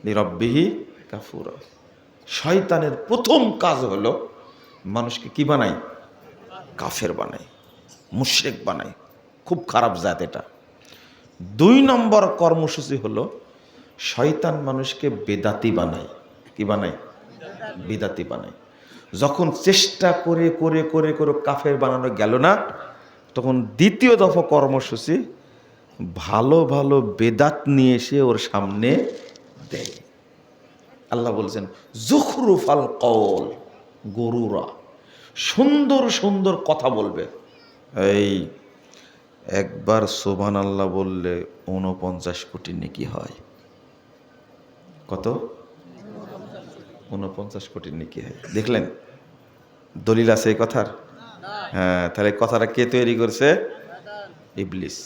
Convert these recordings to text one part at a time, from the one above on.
লিরাব্বিহি কাফুরা। শয়তানের প্রথম কাজ হলো মানুষকে কি বানায়? কাফের বানায়, মুশরিক বানায়। খুব খারাপ জাত এটা। 2 নম্বর কর্মসূচি হলো শয়তান মানুষকে বেদাতি বানায়। কি বানায়? বেদাতি বানায়। যখন চেষ্টা করে করে করে করে কাফের বানানো গেল না, তখন দ্বিতীয় দফা কর্মসূচি ভালো ভালো বেদাত নিয়ে এসে ওর সামনে দেয়। আল্লাহ বলছেন যুখরুফাল কওল গরুরা, সুন্দর সুন্দর কথা বলবে। এই একবার সুবহানাল্লাহ বললে 49 কোটি নেকি হয়। কত? 49 কোটি নেকি হয়। দেখলেন? দলিল আছে এই কথার? হ্যাঁ, তাহলে কথাটা কে তৈরি করছে? ইবলিস।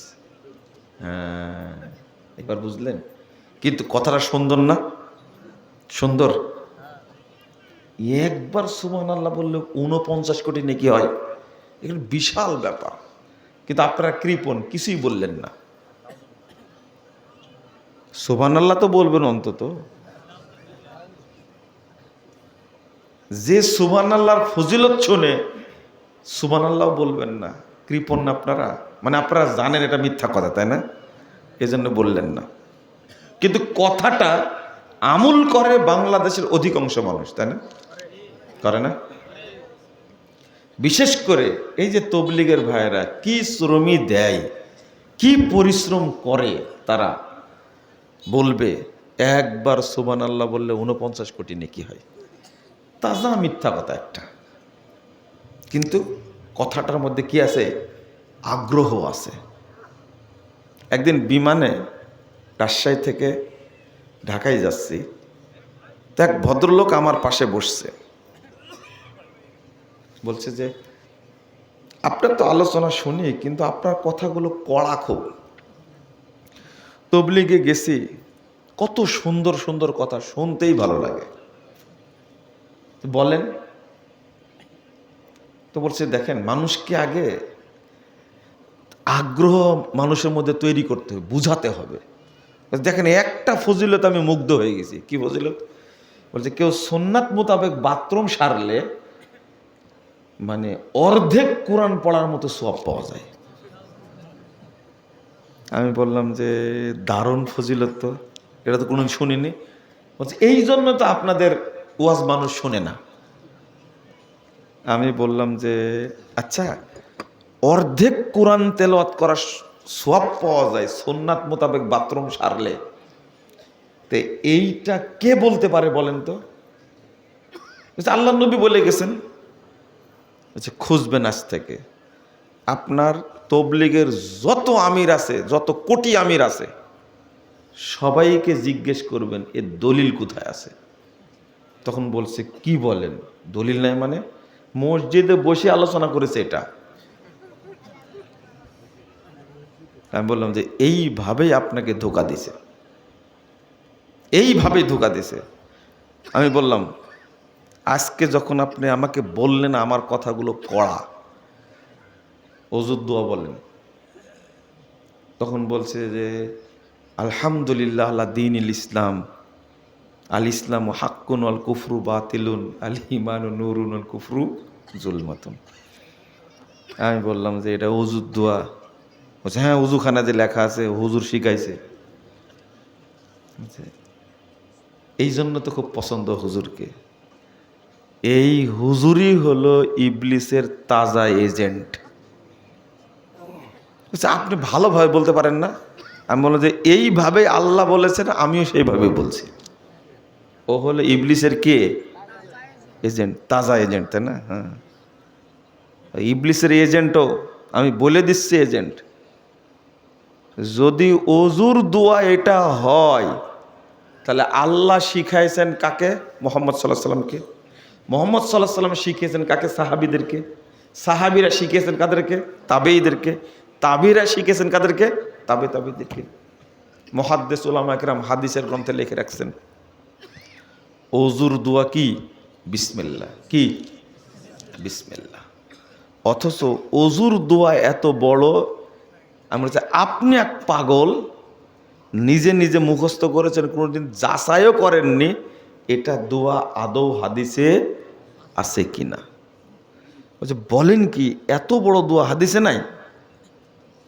হ্যাঁ, এবার বুঝলেন? কিন্তু কথাটা সুন্দর না? সুন্দর। একবার সুবহানাল্লাহ বললে 49 কোটি নেকি হয়, এগুলো বিশাল ব্যাপার। কিন্তু আপনারা কৃপণ, কিছুই বললেন না। সুবহানাল্লাহ তো বলবেন অন্তত। যে সুবহানাল্লাহর ফজিলত শুনে সুবহানাল্লাহ বলবেন না, কৃপণ না আপনারা? মানে আপনারা জানেন এটা মিথ্যা কথা, তাই না? এজন্য বললেন না। কিন্তু কথাটা আমল করে বাংলাদেশের অধিকাংশ মানুষ, তাই না? করে না? বিশেষ করে এই যে তবলিগের ভাইয়েরা কি শ্রমই দেয়, কি পরিশ্রম করে, তারা বলবে একবার সুবহানাল্লাহ বললে 49 কোটি নেকি হয়। তাজা মিথ্যা কথা একটা, কিন্তু কথাটার মধ্যে কি আছে? আগ্রহ আছে। একদিন বিমানে রাজশাহী থেকে ঢাকায় যাচ্ছি, তো এক ভদ্রলোক আমার পাশে বসছে। বলছে যে আপনার তো আলোচনা শুনি, কিন্তু আপনার কথাগুলো কড়া খুব। তবলিগে গেছি, কত সুন্দর সুন্দর কথা, শুনতেই ভালো লাগে। বলেন তো। বলছে দেখেন, মানুষকে আগে আগ্রহ মানুষের মধ্যে তৈরি করতে হবে, বুঝাতে হবে। দেখেন একটা ফজিলত আমি মুগ্ধ হয়ে গেছি। কি ফজিলত? বলছে কেউ সুন্নাত মোতাবেক বাথরুম সারলে মানে অর্ধেক কোরআন পড়ার মতো সওয়াব পাওয়া যায়। আমি বললাম যে দারুণ ফজিলত তো, এটা তো কোনোদিন শুনিনি। বলছে এই জন্য তো আপনাদের ওয়াজ মানুষ শোনে না। আমি বললাম যে আচ্ছা, অর্ধেক কোরআন তেলাওয়াত করার সওয়াব পাওয়া যায় সুন্নাত মোতাবেক বাথরুম সারলে, তো এইটা কে বলতে পারে বলেন তো? আল্লাহ নবী বলে গেছেন। খুঁজবেন আজ থেকে আপনার তবলিগের যত আমির আছে, যত কোটি আমির আছে, সবাইকে জিজ্ঞেস করবেন এর দলিল কোথায় আছে। তখন বলছে কি বলেন দলিল নাই? মানে মসজিদে বসে আলোচনা করেছে এটা। আমি বললাম যে এইভাবেই আপনাকে ধোঁকা দিছে, এইভাবেই ধোঁকা দিছে। আমি বললাম আজকে যখন আপনি আমাকে বললেন আমার কথাগুলো কড়া, ওযুর দোয়া বলেন। তখন বলছে যে আলহামদুলিল্লাহ আলা দীনিল ইসলাম, আল ইসলাম হাক্কুন আল কুফরু বাতিলুন, আল ঈমানু নূরুন আল কুফরু জুলমাতুন। আমি বললাম যে এটা ওযুর দোয়া। বলছে হ্যাঁ, ওযুখানা যে লেখা আছে হুজুর শিখাইছে। এই জন্য তো খুব পছন্দ হুজুরকে। এই হুজুরই হলো ইবলিসের তাজা এজেন্ট। আপনি ভালোভাবে বলতে পারেন না? আমি বললাম যে এইভাবে আল্লাহ বলেছেন, আমিও সেইভাবে বলছি। ও হলো ইবলিসের কে? এজেন্ট, তাজা এজেন্ট, তাই না? হ্যাঁ, ইবলিসের এজেন্টও আমি বলে দিচ্ছি এজেন্ট। যদি ওযুর দোয়া এটা হয়, তাহলে আল্লাহ শিখাইছেন কাকে? মুহাম্মদ সাল্লাল্লাহু আলাইহি সাল্লামকে। মুহাম্মদ সাল্লাল্লাহু আলাইহি সাল্লাম শিখিয়েছেন কাকে? সাহাবীদেরকে। সাহাবীরা শিখিয়েছেন কাদেরকে? তাবেঈদেরকে। তাবেঈরা শিখিয়েছেন কাদেরকে? তাবেঈদেরকে। মুহাদ্দিস উলামা কিরাম হাদিসের গ্রন্থে লিখে রাখছেন ওযুর দোয়া কি? বিসমিল্লাহ। কি? বিসমিল্লাহ। অথচ ওযুর দোয়া এত বড়, আমরা আপনি এক পাগল নিজে নিজে মুখস্থ করেছেন, কোনোদিন যাচাইও করেননি এটা দোয়া আদৌ হাদিসে আছে কিনা। বলছে বলেন কি, এত বড় দোয়া হাদিসে নাই?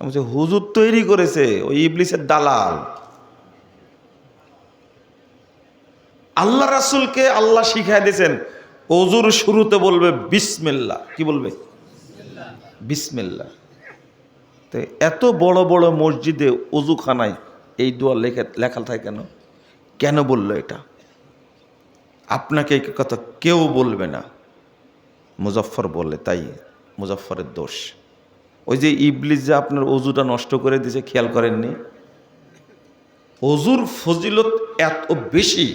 বলছে হুজুর তৈরি করেছে, ওই ইবলিসের দালাল। আল্লাহ রাসূলকে আল্লাহ শিখাই দিয়েছেন ওযুর শুরুতে বলবে বিসমিল্লাহ। কি বলবে? বিসমিল্লাহ। তো এত বড় বড় মসজিদে ওযুখানায় এই দোয়া লেখা থাকে কেন? কেন বললো এটা? আপনাকে এই কথা কেউ বলবে না, মুজাফফর বললে, তাই মুজাফফরের দোষ। ওই যে ইবলিস যে আপনার ওযুটা নষ্ট করে দিয়েছে, খেয়াল করেননি? ওযুর ফজিলত এত বেশি,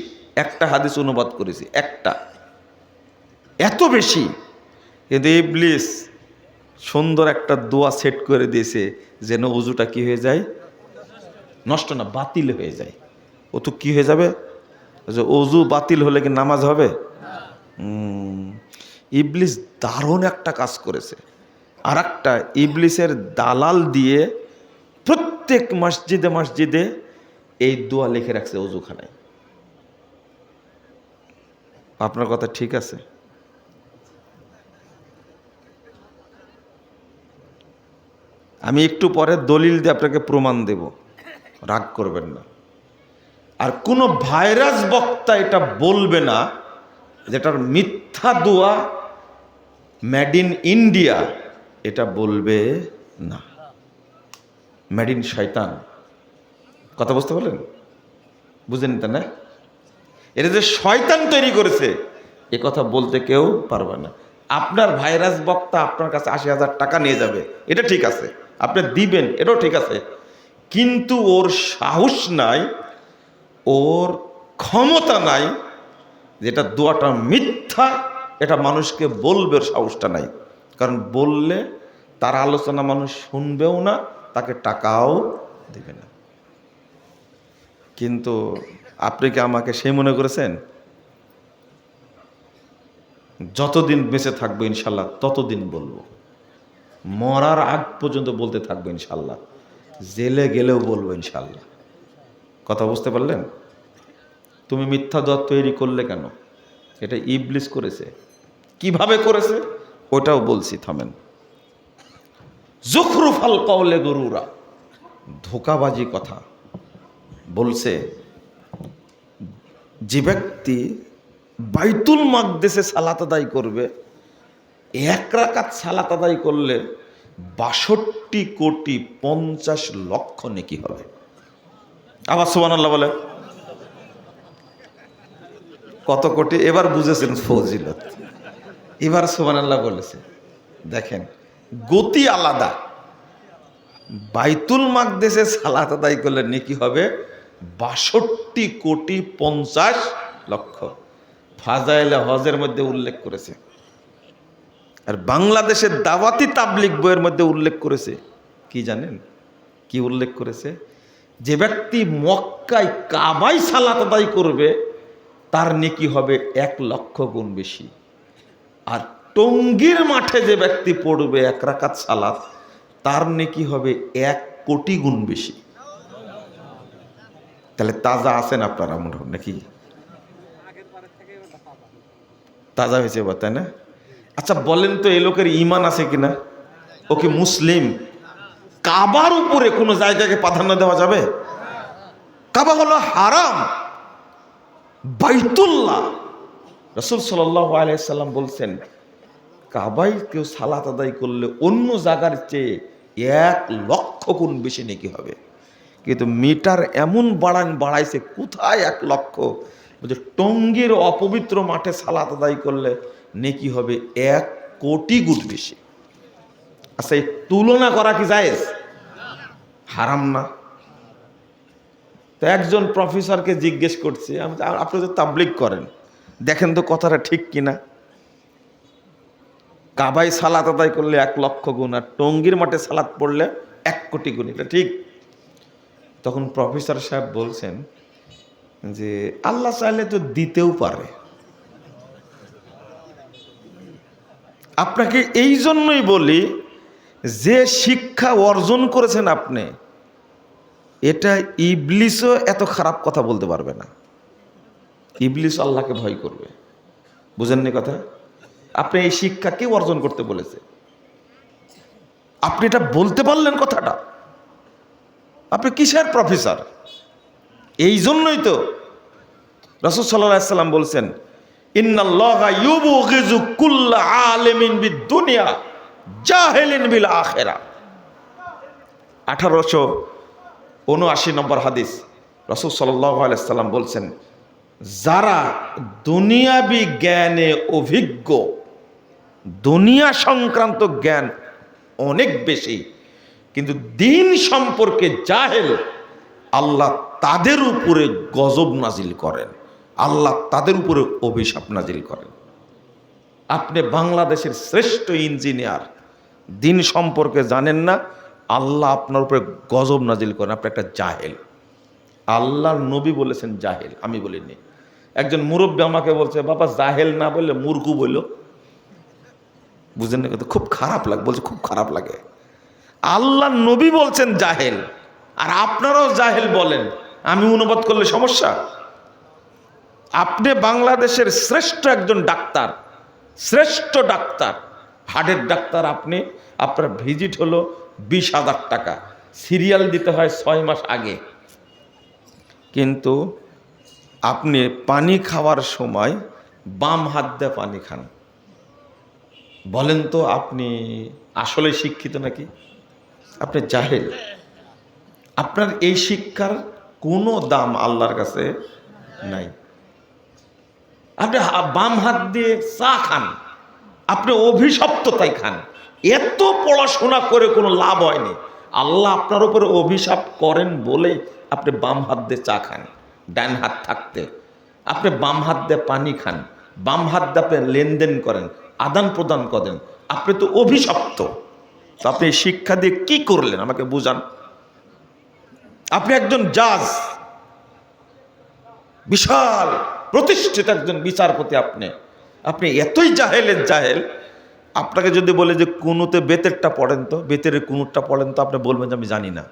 একটা হাদিস অনুবাদ করেছি, একটা, এত বেশি, কিন্তু ইবলিস সুন্দর একটা দোয়া সেট করে দিয়েছে যেন ওযুটা কি হয়ে যায়? নষ্ট না, বাতিল হয়ে যায়। ও তো কি হয়ে যাবে? ওযু বাতিল হলে কি নামাজ হবে? ইবলিস দারুণ একটা কাজ করেছে। আর একটা, ইবলিসের দালাল দিয়ে প্রত্যেক মসজিদে মসজিদে এই দোয়া লিখে রাখছে ওযুখানায়। আপনার কথা ঠিক আছে? আমি একটু পরে দলিল দিয়ে আপনাকে প্রমাণ দেব, রাগ করবেন না। আর কোনো ভাইরাস বক্তা এটা বলবে না যেটার মিথ্যা দোয়া মেড ইন ইন্ডিয়া, এটা বলবে না। মেড ইন শয়তান, কথা বুঝতে পারলেন? বুঝেন তা না? এটা যে শয়তান তৈরি করেছে এ কথা বলতে কেউ পারবে না। আপনার ভাইরাস বক্তা আপনার কাছে ৮০,০০০ টাকা নিয়ে যাবে, এটা ঠিক আছে, আপনি দিবেন, এটাও ঠিক আছে, কিন্তু ওর সাহস নাই, ওর ক্ষমতা নাই, যেটা দোয়াটা মিথ্যা এটা মানুষকে বলবে, ওর সাহসটা নাই। কারণ বললে তার আলোচনা মানুষ শুনবেও না, তাকে টাকাও দেবে না। কিন্তু আপনি কি আমাকে সেই মনে করেছেন? যতদিন বেঁচে থাকবো ইনশাল্লাহ ততদিন বলবো, মরার আগ পর্যন্ত বলতে থাকবো ইনশাল্লাহ, জেলে গেলেও বলবো ইনশাল্লাহ। কথা বুঝতে পারলেন? তুমি মিথ্যা দোয়া তৈরি করলে কেন? এটা ইবলিস করেছে। কিভাবে করেছে ওটাও বলছি, থামেন। যুখরুফাল কওলে গুরুরা, ধোঁকাবাজি কথা বলছে। যে ব্যক্তি বাইতুল মাকদেসে সালাত আদায় করবে, এক রাকাত সালাত আদায় করলে ৬২,৫০,০০,০০০ নেকি হবে। আবার সুবহানাল্লাহ বলে। কত কোটি? এবার বুঝেছেন ফজিলত, এবার সুবহানাল্লাহ বলেছে। দেখেন গতি আলাদা। বাইতুল মাকদেসে সালাত আদায় করলে নেকি হবে ৬২,৫০,০০,০০০। ফাজাইলে হজের মধ্যে উল্লেখ করেছে, আর বাংলাদেশের দাওয়াতি তাবলিগ বইয়ের মধ্যে উল্লেখ করেছে। কি জানেন কি উল্লেখ করেছে? যে ব্যক্তি মক্কায় কাবায় সালাত আদায় করবে তার নেকি হবে ১,০০,০০০ গুণ বেশি। আর টঙ্গীর মাঠে যে ব্যক্তি পড়বে এক রাকাত সালাত, তার নেকি হবে ১,০০,০০,০০০ গুণ বেশি। তাহলে তাজা আছেন আপনারা মনে হয় নাকি? তাজা হয়েছে বা, তাই না? আচ্ছা বলেন তো, এই লোকের ঈমান আছে কিনা? ও কি মুসলিম? কাবার উপরে কোনো জায়গাকে প্রাধান্য দেওয়া যাবে? কাবা হলো হারাম, বাইতুল্লাহ। রাসূল সাল্লাল্লাহু আলাইহি সাল্লাম বলছেন কাবায় কেউ সালাত আদায় করলে অন্য জায়গার চেয়ে ১,০০,০০০ গুণ বেশি নেকি হবে। কিন্তু মিটার এমন বাড়াইছে, কোথায় ১,০০,০০০? বলছে টঙ্গীর অপবিত্র মাঠে সালাত আদায় করলে নেকি হবে ১,০০,০০,০০০ গুণ বেশি। আচ্ছা এই তুলনা করা কি জায়েজ? হারাম না? তো একজন প্রফেসরকে জিজ্ঞেস করছে, আপনি তো তাবলিগ করেন, দেখেন তো কথাটা ঠিক কিনা। কাবায় সালাত আদায় করলে ১,০০,০০০ গুণ, আর টঙ্গীর মাঠে সালাত পড়লে ১,০০,০০,০০০ গুণ, এটা ঠিক? তখন প্রফেসর সাহেব বলছেন যে আল্লাহ চাইলে তো দিতেও পারে। আপনাকে এই জন্যই বলি, যে শিক্ষা অর্জন করেছেন আপনি, এটা ইবলিসও এত খারাপ কথা বলতে পারবে না। ইবলিস আল্লাহকে ভয় করবে। বুঝেননি কথা? আপনি এই শিক্ষা কে অর্জন করতে বলেছে? আপনি এটা বলতে পারলেন কথাটা? আপনি কিসের প্রফেসর? এই জন্যই তো রাসূল সাল্লাল্লাহু আলাইহি সাল্লাম বলছেন, ইন্নাল্লাহা ইউবগিযু কুল্লা আলিমিন বিদ-দুনিয়া জাহিলিন বিল আখিরাহ। 1879 নম্বর হাদিস। রাসূল সাল্লাল্লাহু আলাইহি সাল্লাম বলছেন, যারা দুনিয়াবি জ্ঞানে অভিজ্ঞ, দুনিয়া সংক্রান্ত জ্ঞান অনেক বেশি, কিন্তু দিন সম্পর্কে জাহেল, আল্লাহ তাদের উপরে গজব নাজিল করেন, আল্লাহ তাদের উপরে অভিশাপ নাজিল করেন। আপনি বাংলাদেশের শ্রেষ্ঠ ইঞ্জিনিয়ার, দিন সম্পর্কে জানেন না, আল্লাহ আপনার উপরে গজব নাজিল করেন, আপনি একটা জাহেল। আল্লাহর নবী বলেছেন জাহেল, আমি বলিনি। একজন মুরব্বী আমাকে বলছে, বাবা জাহেল না বললে মূর্খু বলল। বুঝেন না? কিন্তু খুব খারাপ লাগে, বলছে খুব খারাপ লাগে। আল্লাহর নবী বলছেন জাহেল, আর আপনারাও জাহেল বলেন, আমি অনুবাদ করলে সমস্যা? আপনি বাংলাদেশের শ্রেষ্ঠ একজন ডাক্তার, শ্রেষ্ঠ ডাক্তার, হার্টের ডাক্তার। আপনি, আপনার ভিজিট হলো 20,000 টাকা, সিরিয়াল দিতে হয় 6 মাস আগে। কিন্তু আপনি পানি খাওয়ার সময় বাম হাত দিয়ে পানি খান। বলেন তো আপনি আসলে শিক্ষিত নাকি? আপনি জাহেল। আপনার এই শিক্ষার কোনো দাম আল্লাহর কাছে নাই। আপনি বাম হাত দিয়ে চা খান, আপনি অভিশপ্ত তাই খান। এত পড়াশোনা করে কোনো লাভ হয়নি, আল্লাহ আপনার উপরে অভিশাপ করেন বলে আপনি বাম হাত দিয়ে চা খান। ডান হাত থাকতে আপনি বাম হাত দিয়ে পানি খান, বাম হাত দিয়ে আপনি লেনদেন করেন, আদান প্রদান করেন, আপনি তো অভিশপ্ত। তো আপনি শিক্ষা দিয়ে কি করলেন আমাকে বুঝান। আপনি একজন জাজ, বিশাল প্রতিষ্ঠিত একজন বিচারপতি, আপনি এতই জাহেলের জাহেল। আপনাকে যদি বলে যে কুনুতে বেতেরটা পড়েন তো, বেতের কুনুরটা পড়েন তো, আপনি বলবেন যে আমি জানি না।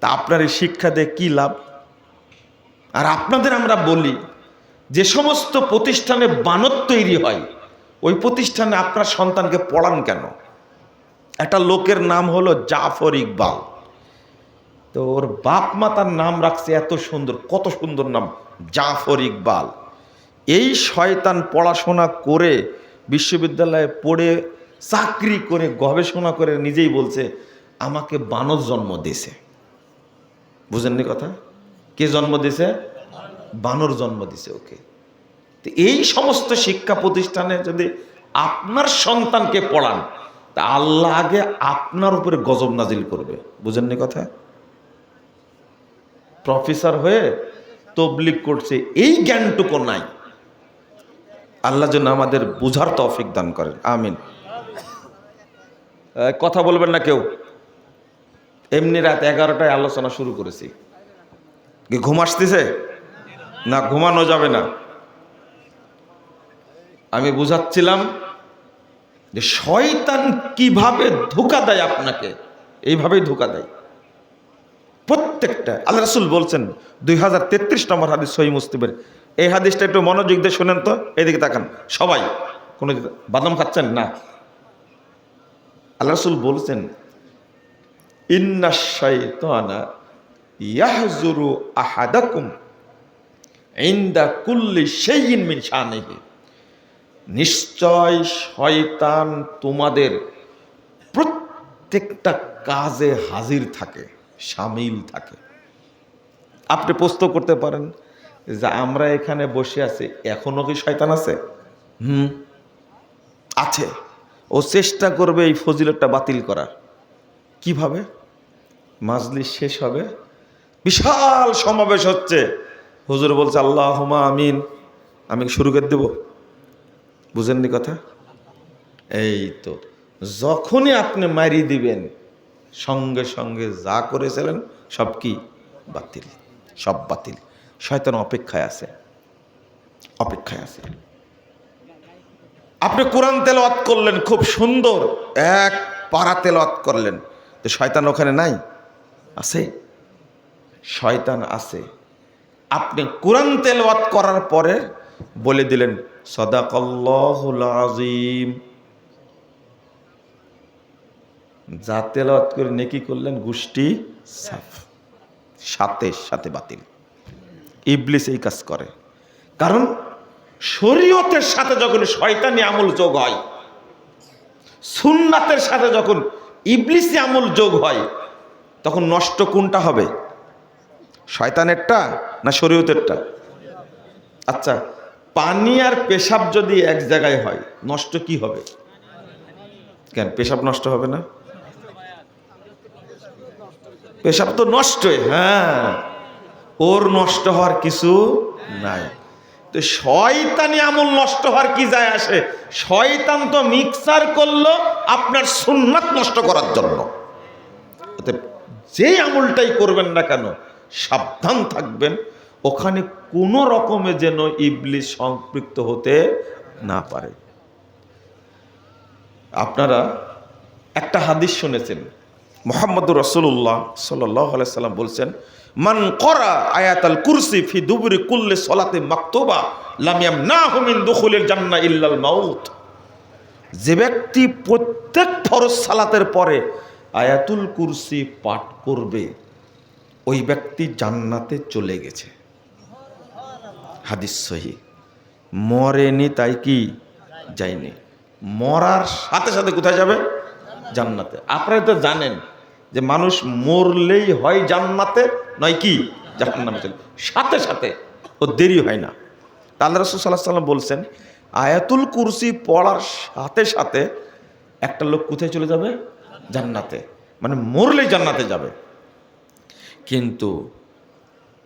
তা আপনার এই শিক্ষা দিয়ে কি লাভ? আর আপনাদের আমরা বলি, যে সমস্ত প্রতিষ্ঠানে বানর তৈরি হয়, ওই প্রতিষ্ঠানে আপনার সন্তানকে পড়ান কেন? একটা লোকের নাম হলো জাফর ইকবাল। তো ওর বাপ মা তার নাম রাখছে এত সুন্দর, কত সুন্দর নাম, জাফর ইকবাল। এই শয়তান পড়াশোনা করে, বিশ্ববিদ্যালয়ে পড়ে, চাকরি করে, গবেষণা করে নিজেই বলছে আমাকে বানর জন্ম দিয়েছে। বুঝেননি কথা? কে জন্ম দিয়েছে? বানর জন্ম দিয়েছে ওকে। তো এই সমস্ত শিক্ষা প্রতিষ্ঠানে যদি আপনার সন্তানকে পড়ান, তা আল্লাহ আগে আপনার উপরে গজব নাজিল করবে। বুঝেননি কথা? প্রফেসর হয়ে তবলিগ করছে, এই জ্ঞানটুকু নাই। আল্লাহ যেন আমাদের বুঝার তৌফিক দান করেন, আমিন। কথা বলবেন না কেউ। এমনি রাত 11টায় আলোচনা শুরু করেছি। ঘুম আসতেছে না? ঘুমানো যাবে না। আমি বুঝাচ্ছিলাম যে শয়তান কিভাবে ধোঁকা দেয় আপনাকে, এইভাবেই ধোঁকা দেয় প্রত্যেকটা। আল্লাহ রাসূল বলছেন 2033 নম্বর হাদিস সহিহ মুসলিমের। এই হাদিসটা একটু মনোযোগ দিয়ে শোনেন তো, এইদিকে তাকান সবাই। কোনো বাদাম খাচ্ছেন না? আল্লাহ রাসূল বলছেন, ইন্নাশ শাইতানা ইয়াহজুরু আহাদাকুম ইনদা কুল্লি শাইইন মিন শানিহি। নিশ্চয় শয়তান তোমাদের প্রত্যেকটা কাজে হাজির থাকে, শামিল থাকে। আপনি প্রশ্ন করতে পারেন যে আমরা এখানে বসে আছি, এখনো কি শয়তান আছে? আছে। ও চেষ্টা করবে এই ফজিলতটা বাতিল করার। কিভাবে? মাজলিস শেষ হবে, বিশাল সমাবেশ হচ্ছে, হুজুর বলছে আল্লাহুম্মা আমিন, আমি শুরু করে দেব। বুঝেননি কথা? এই তো যখনই আপনি মারি দিবেন, সঙ্গে সঙ্গে যা করেছিলেন সব কি বাতিল, সব বাতিল। শয়তান অপেক্ষায় আছে, অপেক্ষায় আছে। আপনি কোরআন তেলাওয়াত করলেন, খুব সুন্দর এক পারা তেলাওয়াত করলেন, তো শয়তান ওখানে নাই? আছে? শয়তান আছে। আপনি কোরআন তেলাওয়াত করার পরে বলে দিলেন সাদাকাল্লাহুল আযীম, যা তেলাওয়াত করে নেকি করলেন গোষ্ঠী সাফ, সাথে সাথে বাতিল। ইবলিস এই কাজ করে। কারণ শরীয়তের সাথে যখন শয়তানি আমল যোগ হয়, সুন্নাতের সাথে যখন ইবলিসি আমল যোগ হয়, তখন নষ্ট কোনটা হবে? শয়তানেরটা না শরীয়তেরটা? আচ্ছা, পানি আর পেশাব যদি এক জায়গায় হয়, নষ্ট কি হবে? কেন পেশাব নষ্ট হবে না? পেশাব তো নষ্টই, হ্যাঁ, ওর নষ্ট হওয়ার কিছু নাই। তো শয়তানি আমল নষ্ট হওয়ার কি যায় আসে? শয়তান তো মিক্সার করলো আপনার সুন্নাত নষ্ট করার জন্য। যে আমলটাই করবেন না কেন, সাবধান থাকবেন ওখানে কোনো রকমে যেন ইবলিস সম্পৃক্ত হতে না পারে। আপনারা একটা হাদিস শুনেছেন, মুহাম্মদুর রাসূলুল্লাহ সাল্লাল্লাহু আলাইহি সাল্লাম বলছেন, মান করা আয়াতাল কুরসি ফি দুবুরি কুল্লি সালাতি মাকতুবা লাম ইয়ামনাহু মিন দুখুলিল জান্নাহ ইল্লাল মাউত। যে ব্যক্তি প্রত্যেক ফরজ সালাতের পরে আয়াতুল কুরসি পাঠ করবে, ওই ব্যক্তি জান্নাতে চলে গেছে। হাদিস সহিহ। মরেনি তাই কি যায়নি, মরার সাথে সাথে কোথায় যাবে? জান্নাতে। আপনারা তো জানেন যে মানুষ মরলেই হয় জান্নাতে, নয় কি জাহান্নামে চলে, সাথে সাথে, ও দেরি হয় না। আল্লাহ রাসূল সাল্লাল্লাহু আলাইহি ওয়াসাল্লাম বলছেন, আয়াতুল কুরসি পড়ার সাথে সাথে একটা লোক কোথায় চলে যাবে? জান্নাতে, মানে মরলেই জান্নাতে যাবে। কিন্তু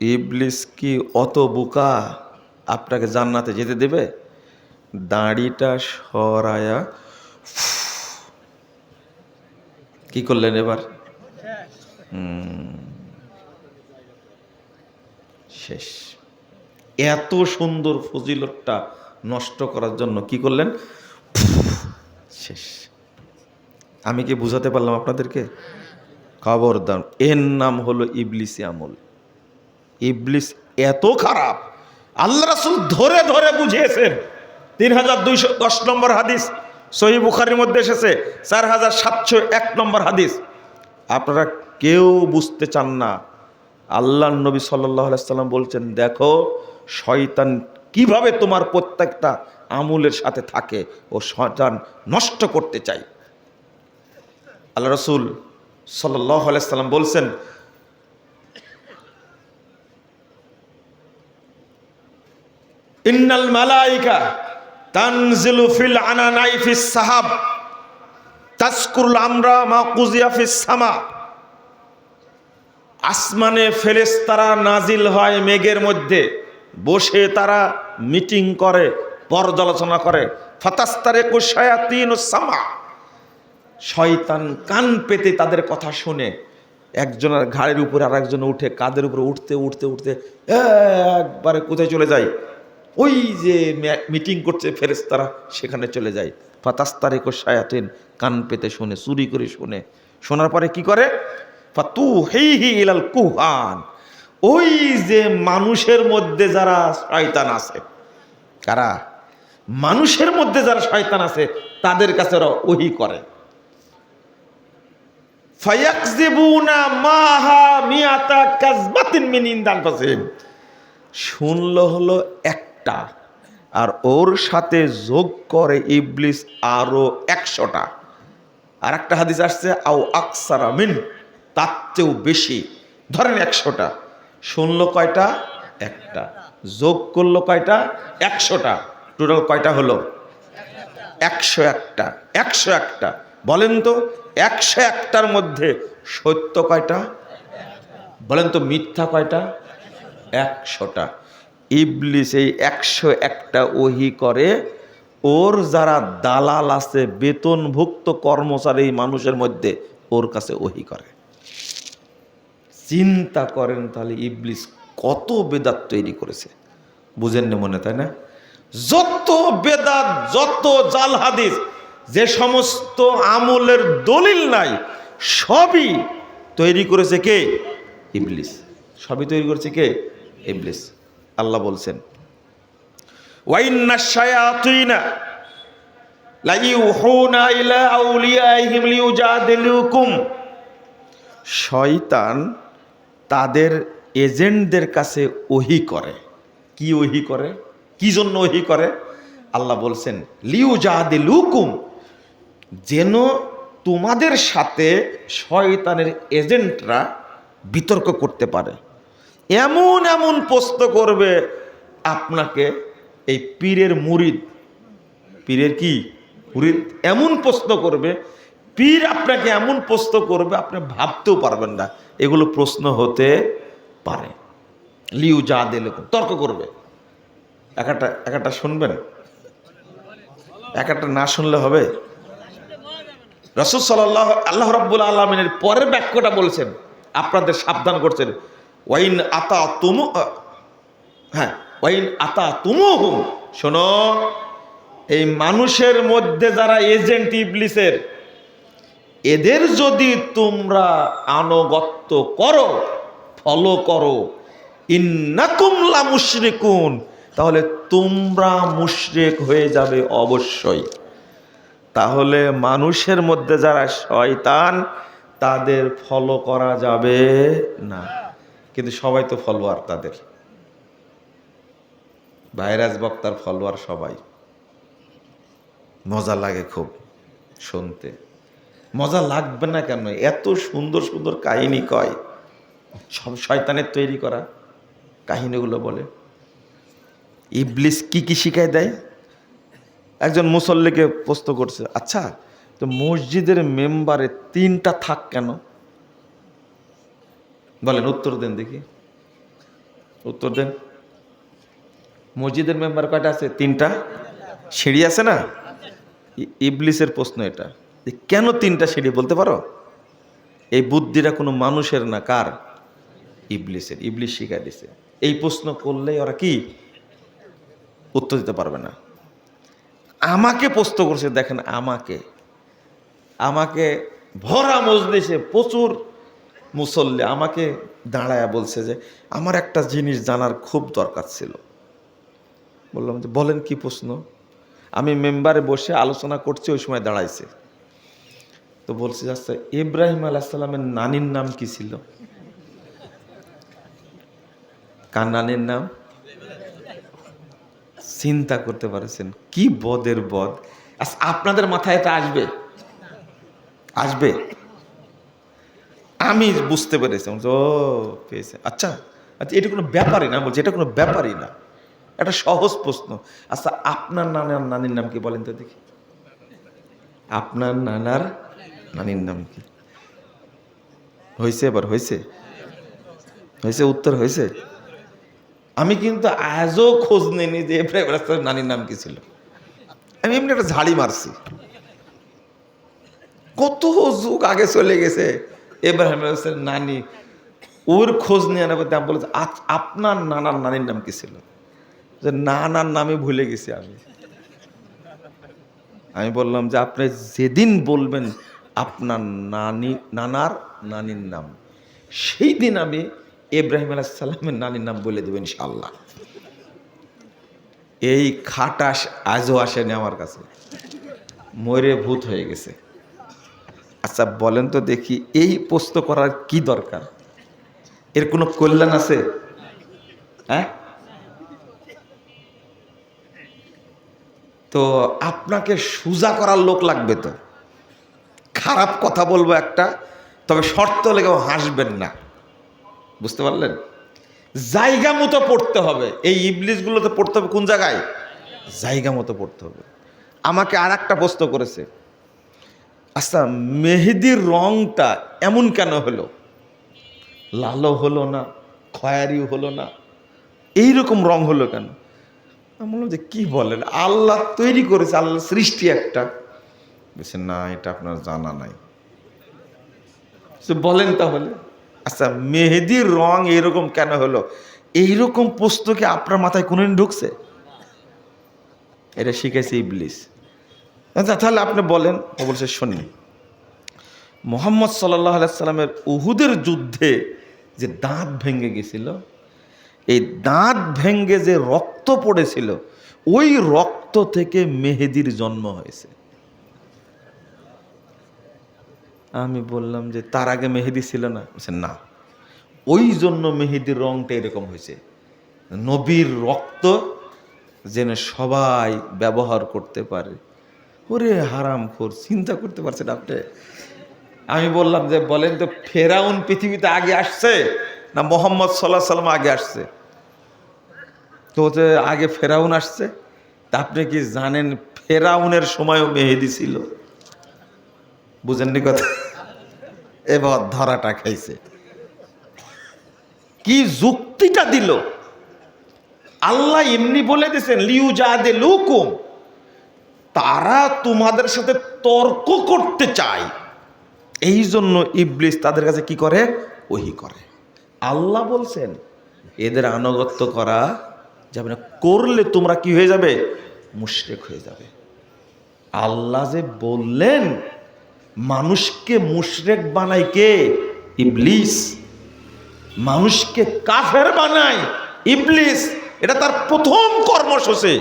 ইবলিস কি অত বোকা আপনাকে জান্নাতে যেতে দেবে? দাড়িটা সরায়া কি করলেন এবার? শেষ। এত সুন্দর ফজিলতটা নষ্ট করার জন্য কি করলেন? শেষ। আমি কি বুঝাতে পারলাম আপনাদেরকে? খবরদার, এর নাম হলো ইবলিসি আমল। ইবলিস এত খারাপ, আল্লাহ রাসূল ধরে ধরে বুঝিয়েছেন। 3210 নম্বর হাদিস, সহিহ বুখারীর মধ্যে এসেছে, 4701 নম্বর হাদিস। আপনারা কেউ বুঝতে চান না। আল্লাহর নবী সাল্লাল্লাহু আলাইহি সাল্লাম বলছেন, দেখো শয়তান কিভাবে তোমার প্রত্যেকটা আমলের সাথে থাকে, ও শয়তান নষ্ট করতে চায়। আল্লাহ রাসূল সাল্লাল্লাহু আলাইহি সাল্লাম বলছেন, ইন্নাল মালাইকা তানজিলু ফিল আনানাই ফিস সাহাব তাজকুরুল আমরা মা কুজিয়া ফিস সামা। আসমানে ফেরেশতারা নাজিল হয় মেঘের মধ্যে, বসে তারা মিটিং করে, পর্যালোচনা করে। ফাতাস্তারিকু শায়াতিনুস সামা, শয়তান কান পেতে তাদের কথা শুনে একজনের ঘাড়ের উপরে আর একজন উঠে, কাদের উপরে উঠতে উঠতে উঠতে একবারে কোথায় চলে যায়? ওই যে মিটিং করছে ফেরেশতারা, সেখানে চলে যায়। ফাতাস্তারিকু শায়াতিন, কান পেতে শুনে, চুরি করে শুনে, শোনার পরে কি করে? ফাতুহিহি ইলাল কুহান, ওই যে মানুষের মধ্যে যারা শয়তান আছে, কারা? মানুষের মধ্যে যারা শয়তান আছে তাদের কাছে ওরা ওহী করে। ফায়াকযিবুনা মাহা মিয়াতা কাযবাতিন মিন ইনদানফাসিহিম, শুনলো হলো একটা, আর ওর সাথে যোগ করে ইবলিস আরো 100টা। আর একটা হাদিস আসছে আও আকসারা মিন, তার চেয়েও বেশি। ধরেন 100টা, শুনলো কয়টা? একটা। যোগ করলো কয়টা? 100টা। টোটাল কয়টা হলো? 101টা। 101টা। বলেন তো 101টার মধ্যে সত্য কয়টা? বলেন তো মিথ্যা কয়টা? 100টা। ইবলিস এই 101টা ওহী করে, ওর যারা দালাল আছে, বেতনভুক্ত কর্মচারী মানুষের মধ্যে, ওর কাছে ওহী করে। চিন্তা করেন তাহলে ইবলিস কত বেদাত তৈরি করেছে, বুঝেন না মনে, তাই না? যত বেদাত, যত জাল হাদিস, যে সমস্ত আমলের দলিল নাই, সবই তৈরি করেছে কে? ইবলিস। সবই তৈরি করেছে কে? ইবলিস। আল্লাহ বলছেন ওয়াইন্নাশ শায়াতিনা লা ইউহুনা ইলা আউলিয়াইহিম লিউজাদিলুকুম, শয়তান তাদের এজেন্টদের কাছে ওহী করে। কি ওহী করে? কি জন্য ওহী করে? আল্লাহ বলছেন লিউজাদিলুকুম, যেন তোমাদের সাথে শয়তানের এজেন্টরা বিতর্ক করতে পারে। এমন এমন প্রশ্ন করবে আপনাকে, এই পীরের মুরিদ, পীরের কি মুরিদ, এমন প্রশ্ন করবে, পীর আপনাকে এমন প্রশ্ন করবে আপনি ভাবতেও পারবেন না এগুলো প্রশ্ন হতে পারে। লিউ যা দিলে তর্ক করবে। একটা শুনবেন, একটা না শুনলে হবে? রাসূল সাল্লাল্লাহু আল্লাহ রাব্বুল আলামিনের পরের বাক্যটা বলছেন, আপনাদের সাবধান করছেন, ওয়াইন আতা তুমু, হ্যাঁ ওয়াইন আতা তুমুহুম, শোনো এই মানুষের মধ্যে যারা এজেন্ট ইবলিসের, এদের যদি তোমরা আনুগত্য করো, ফলো করো, ইন্নাকুম লা মুশরিকুন, তাহলে তোমরা মুশরিক হয়ে যাবে অবশ্যই। তাহলে মানুষের মধ্যে যারা শয়তান তাদের ফলো করা যাবে না। কিন্তু সবাই তো ফলোয়ার, তাদের ভাইরাস বক্তার ফলোয়ার সবাই। মজা লাগে খুব শুনতে। মজা লাগবে না কেন? এত সুন্দর সুন্দর কাহিনী কয়, সব শয়তানের তৈরি করা কাহিনীগুলো বলে। ইবলিস কি কি শিখায় দেয়? একজন মুসল্লিকে প্রশ্ন করছে, আচ্ছা তো মসজিদের মেম্বারে 3টা থাক কেন? বলেন, উত্তর দেন দেখি, উত্তর দেন। মসজিদের মেম্বার কয়টা আছে? 3টা। সিঁড়ি আছে না? ইবলিসের প্রশ্ন এটা, কেন 3টা সিঁড়ি বলতে পারো? এই বুদ্ধিটা কোনো মানুষের না, কার? ইবলিসের। ইবলিস শিখাই দিছে। এই প্রশ্ন করলেই ওরা কি উত্তর দিতে পারবে না। আমাকে প্রশ্ন করছে, দেখেন আমাকে ভরা মজলিসে প্রচুর মুসল্লি আমাকে দাঁড়ায়া বলছে যে আমার একটা জিনিস জানার খুব দরকার ছিল। বললাম যে বলেন কি প্রশ্ন? আমি মেম্বারে বসে আলোচনা করছি, ওই সময় দাঁড়াইছে, তো বলছে আচ্ছা ইব্রাহিম আলাইহিস সালামের নানির নাম কি ছিল? কার নানির নাম? চিন্তা করতে পারছেন কি বদের বদ? আচ্ছা আপনাদের মাথায় এটা আসবে? আমি বুঝতে পেরেছি, ও পেয়েছে। আচ্ছা আচ্ছা, এটা কোনো ব্যাপারই না। বলছে এটা কোনো ব্যাপারই না, একটা সহজ প্রশ্ন। আচ্ছা আপনার নানার নানির নাম কি বলেন তো দেখি? আপনার নানার নানির নাম কি? হয়েছে? এবার হয়েছে? উত্তর হয়েছে? আমি কিন্তু আজও খোঁজ নিইনি যে ইব্রাহিম আলাইহিস সালামের নানির নাম কি ছিল। আমি এমনি একটা ঝাড়ি মারছি। কত যুগ আগে চলে গেছে ইব্রাহিম আলাইহিস সালামের নানি, ওর খোঁজ নিয়ে নেবে। আমি বলেছি আপনার নানার নানির নাম কি ছিল? যে নানার নামে ভুলে গেছি আমি বললাম যে আপনি যেদিন বলবেন আপনার নানার নানির নাম, সেই দিন আমি ইব্রাহিম আলাইহিস সালামের নানির নাম বলে দেব ইনশাআল্লাহ। এই খাটাস আজও আসেনি আমার কাছে, মরে ভূত হয়ে গেছে। আচ্ছা বলেন তো দেখি, এই প্রশ্ন করার কি দরকার? এর কোনো কল্যাণ আছে? হ্যাঁ, তো আপনাকে সোজা করার লোক লাগবে। তো খারাপ কথা বলবো একটা, তবে শর্ত লেগেও হাসবেন না, বুঝতে পারলেন? জায়গা মতো পড়তে হবে। এই ইবলিসগুলোতে পড়তে হবে কোন জায়গায়? জায়গা মতো পড়তে হবে। আমাকে আর একটা প্রশ্ন করেছে, আচ্ছা মেহেদির রংটা এমন কেন হলো? লালও হলো না, খয়েরিও হলো না, এইরকম রং হলো কেন? আমি বললাম যে কি বলেন, আল্লাহ তৈরি করেছে, আল্লাহ সৃষ্টি একটা। বলছে না, এটা আপনার জানা নাই। বলেন তাহলে, আচ্ছা মেহেদির রং এরকম কেন হলো? এইরকম প্রশ্ন কি আপনার মাথায় কোনদিন ঢুকছে? এটা শিখেছে ইবলিস। আচ্ছা তাহলে আপনি বলেন। ও বলছে শুনি, মুহাম্মদ সাল্লাল্লাহু আলাইহি সাল্লামের উহুদের যুদ্ধে যে দাঁত ভেঙে গেছিল, এই দাঁত ভেঙে যে রক্ত পড়েছিল, ওই রক্ত থেকে মেহেদির জন্ম হয়েছে। আমি বললাম যে তার আগে মেহেদি ছিল না? বলছেন না, ওই জন্য মেহেদির রংটা এরকম হয়েছে, নবীর রক্ত যেন সবাই ব্যবহার করতে পারে। ওরে হারামখোর, চিন্তা করতে পারছেন আপনি? আমি বললাম যে বলেন তো, ফেরাউন পৃথিবীতে আগে আসছে না মুহাম্মদ সাল্লাল্লাহু আলাইহি সাল্লাম আগে আসছে? তো যে আগে ফেরাউন আসছে। তা আপনি কি জানেন ফেরাউনের সময়ও মেহেদি ছিল? বুঝেননি কথা? এবার ধরাটা খাইছে। কি যুক্তিটা দিল! আল্লাহ এমনি বলে দিয়েছেন লিউজাদিলুকুম, তারা তোমাদের সাথে তর্ক করতে চায়, এই জন্য ইবলিস তাদের কাছে কি করে? ওহী করে। আল্লাহ বলছেন এদের আনুগত্য করা যাবে না, করলে তোমরা কি হয়ে যাবে? মুশরিক হয়ে যাবে। আল্লাহ যে বললেন মানুষকে মুশরিক বানায় কে? ইবলিস। মানুষকে কাফের বানায় ইবলিস। এটা তার প্রথম কর্মসূচি।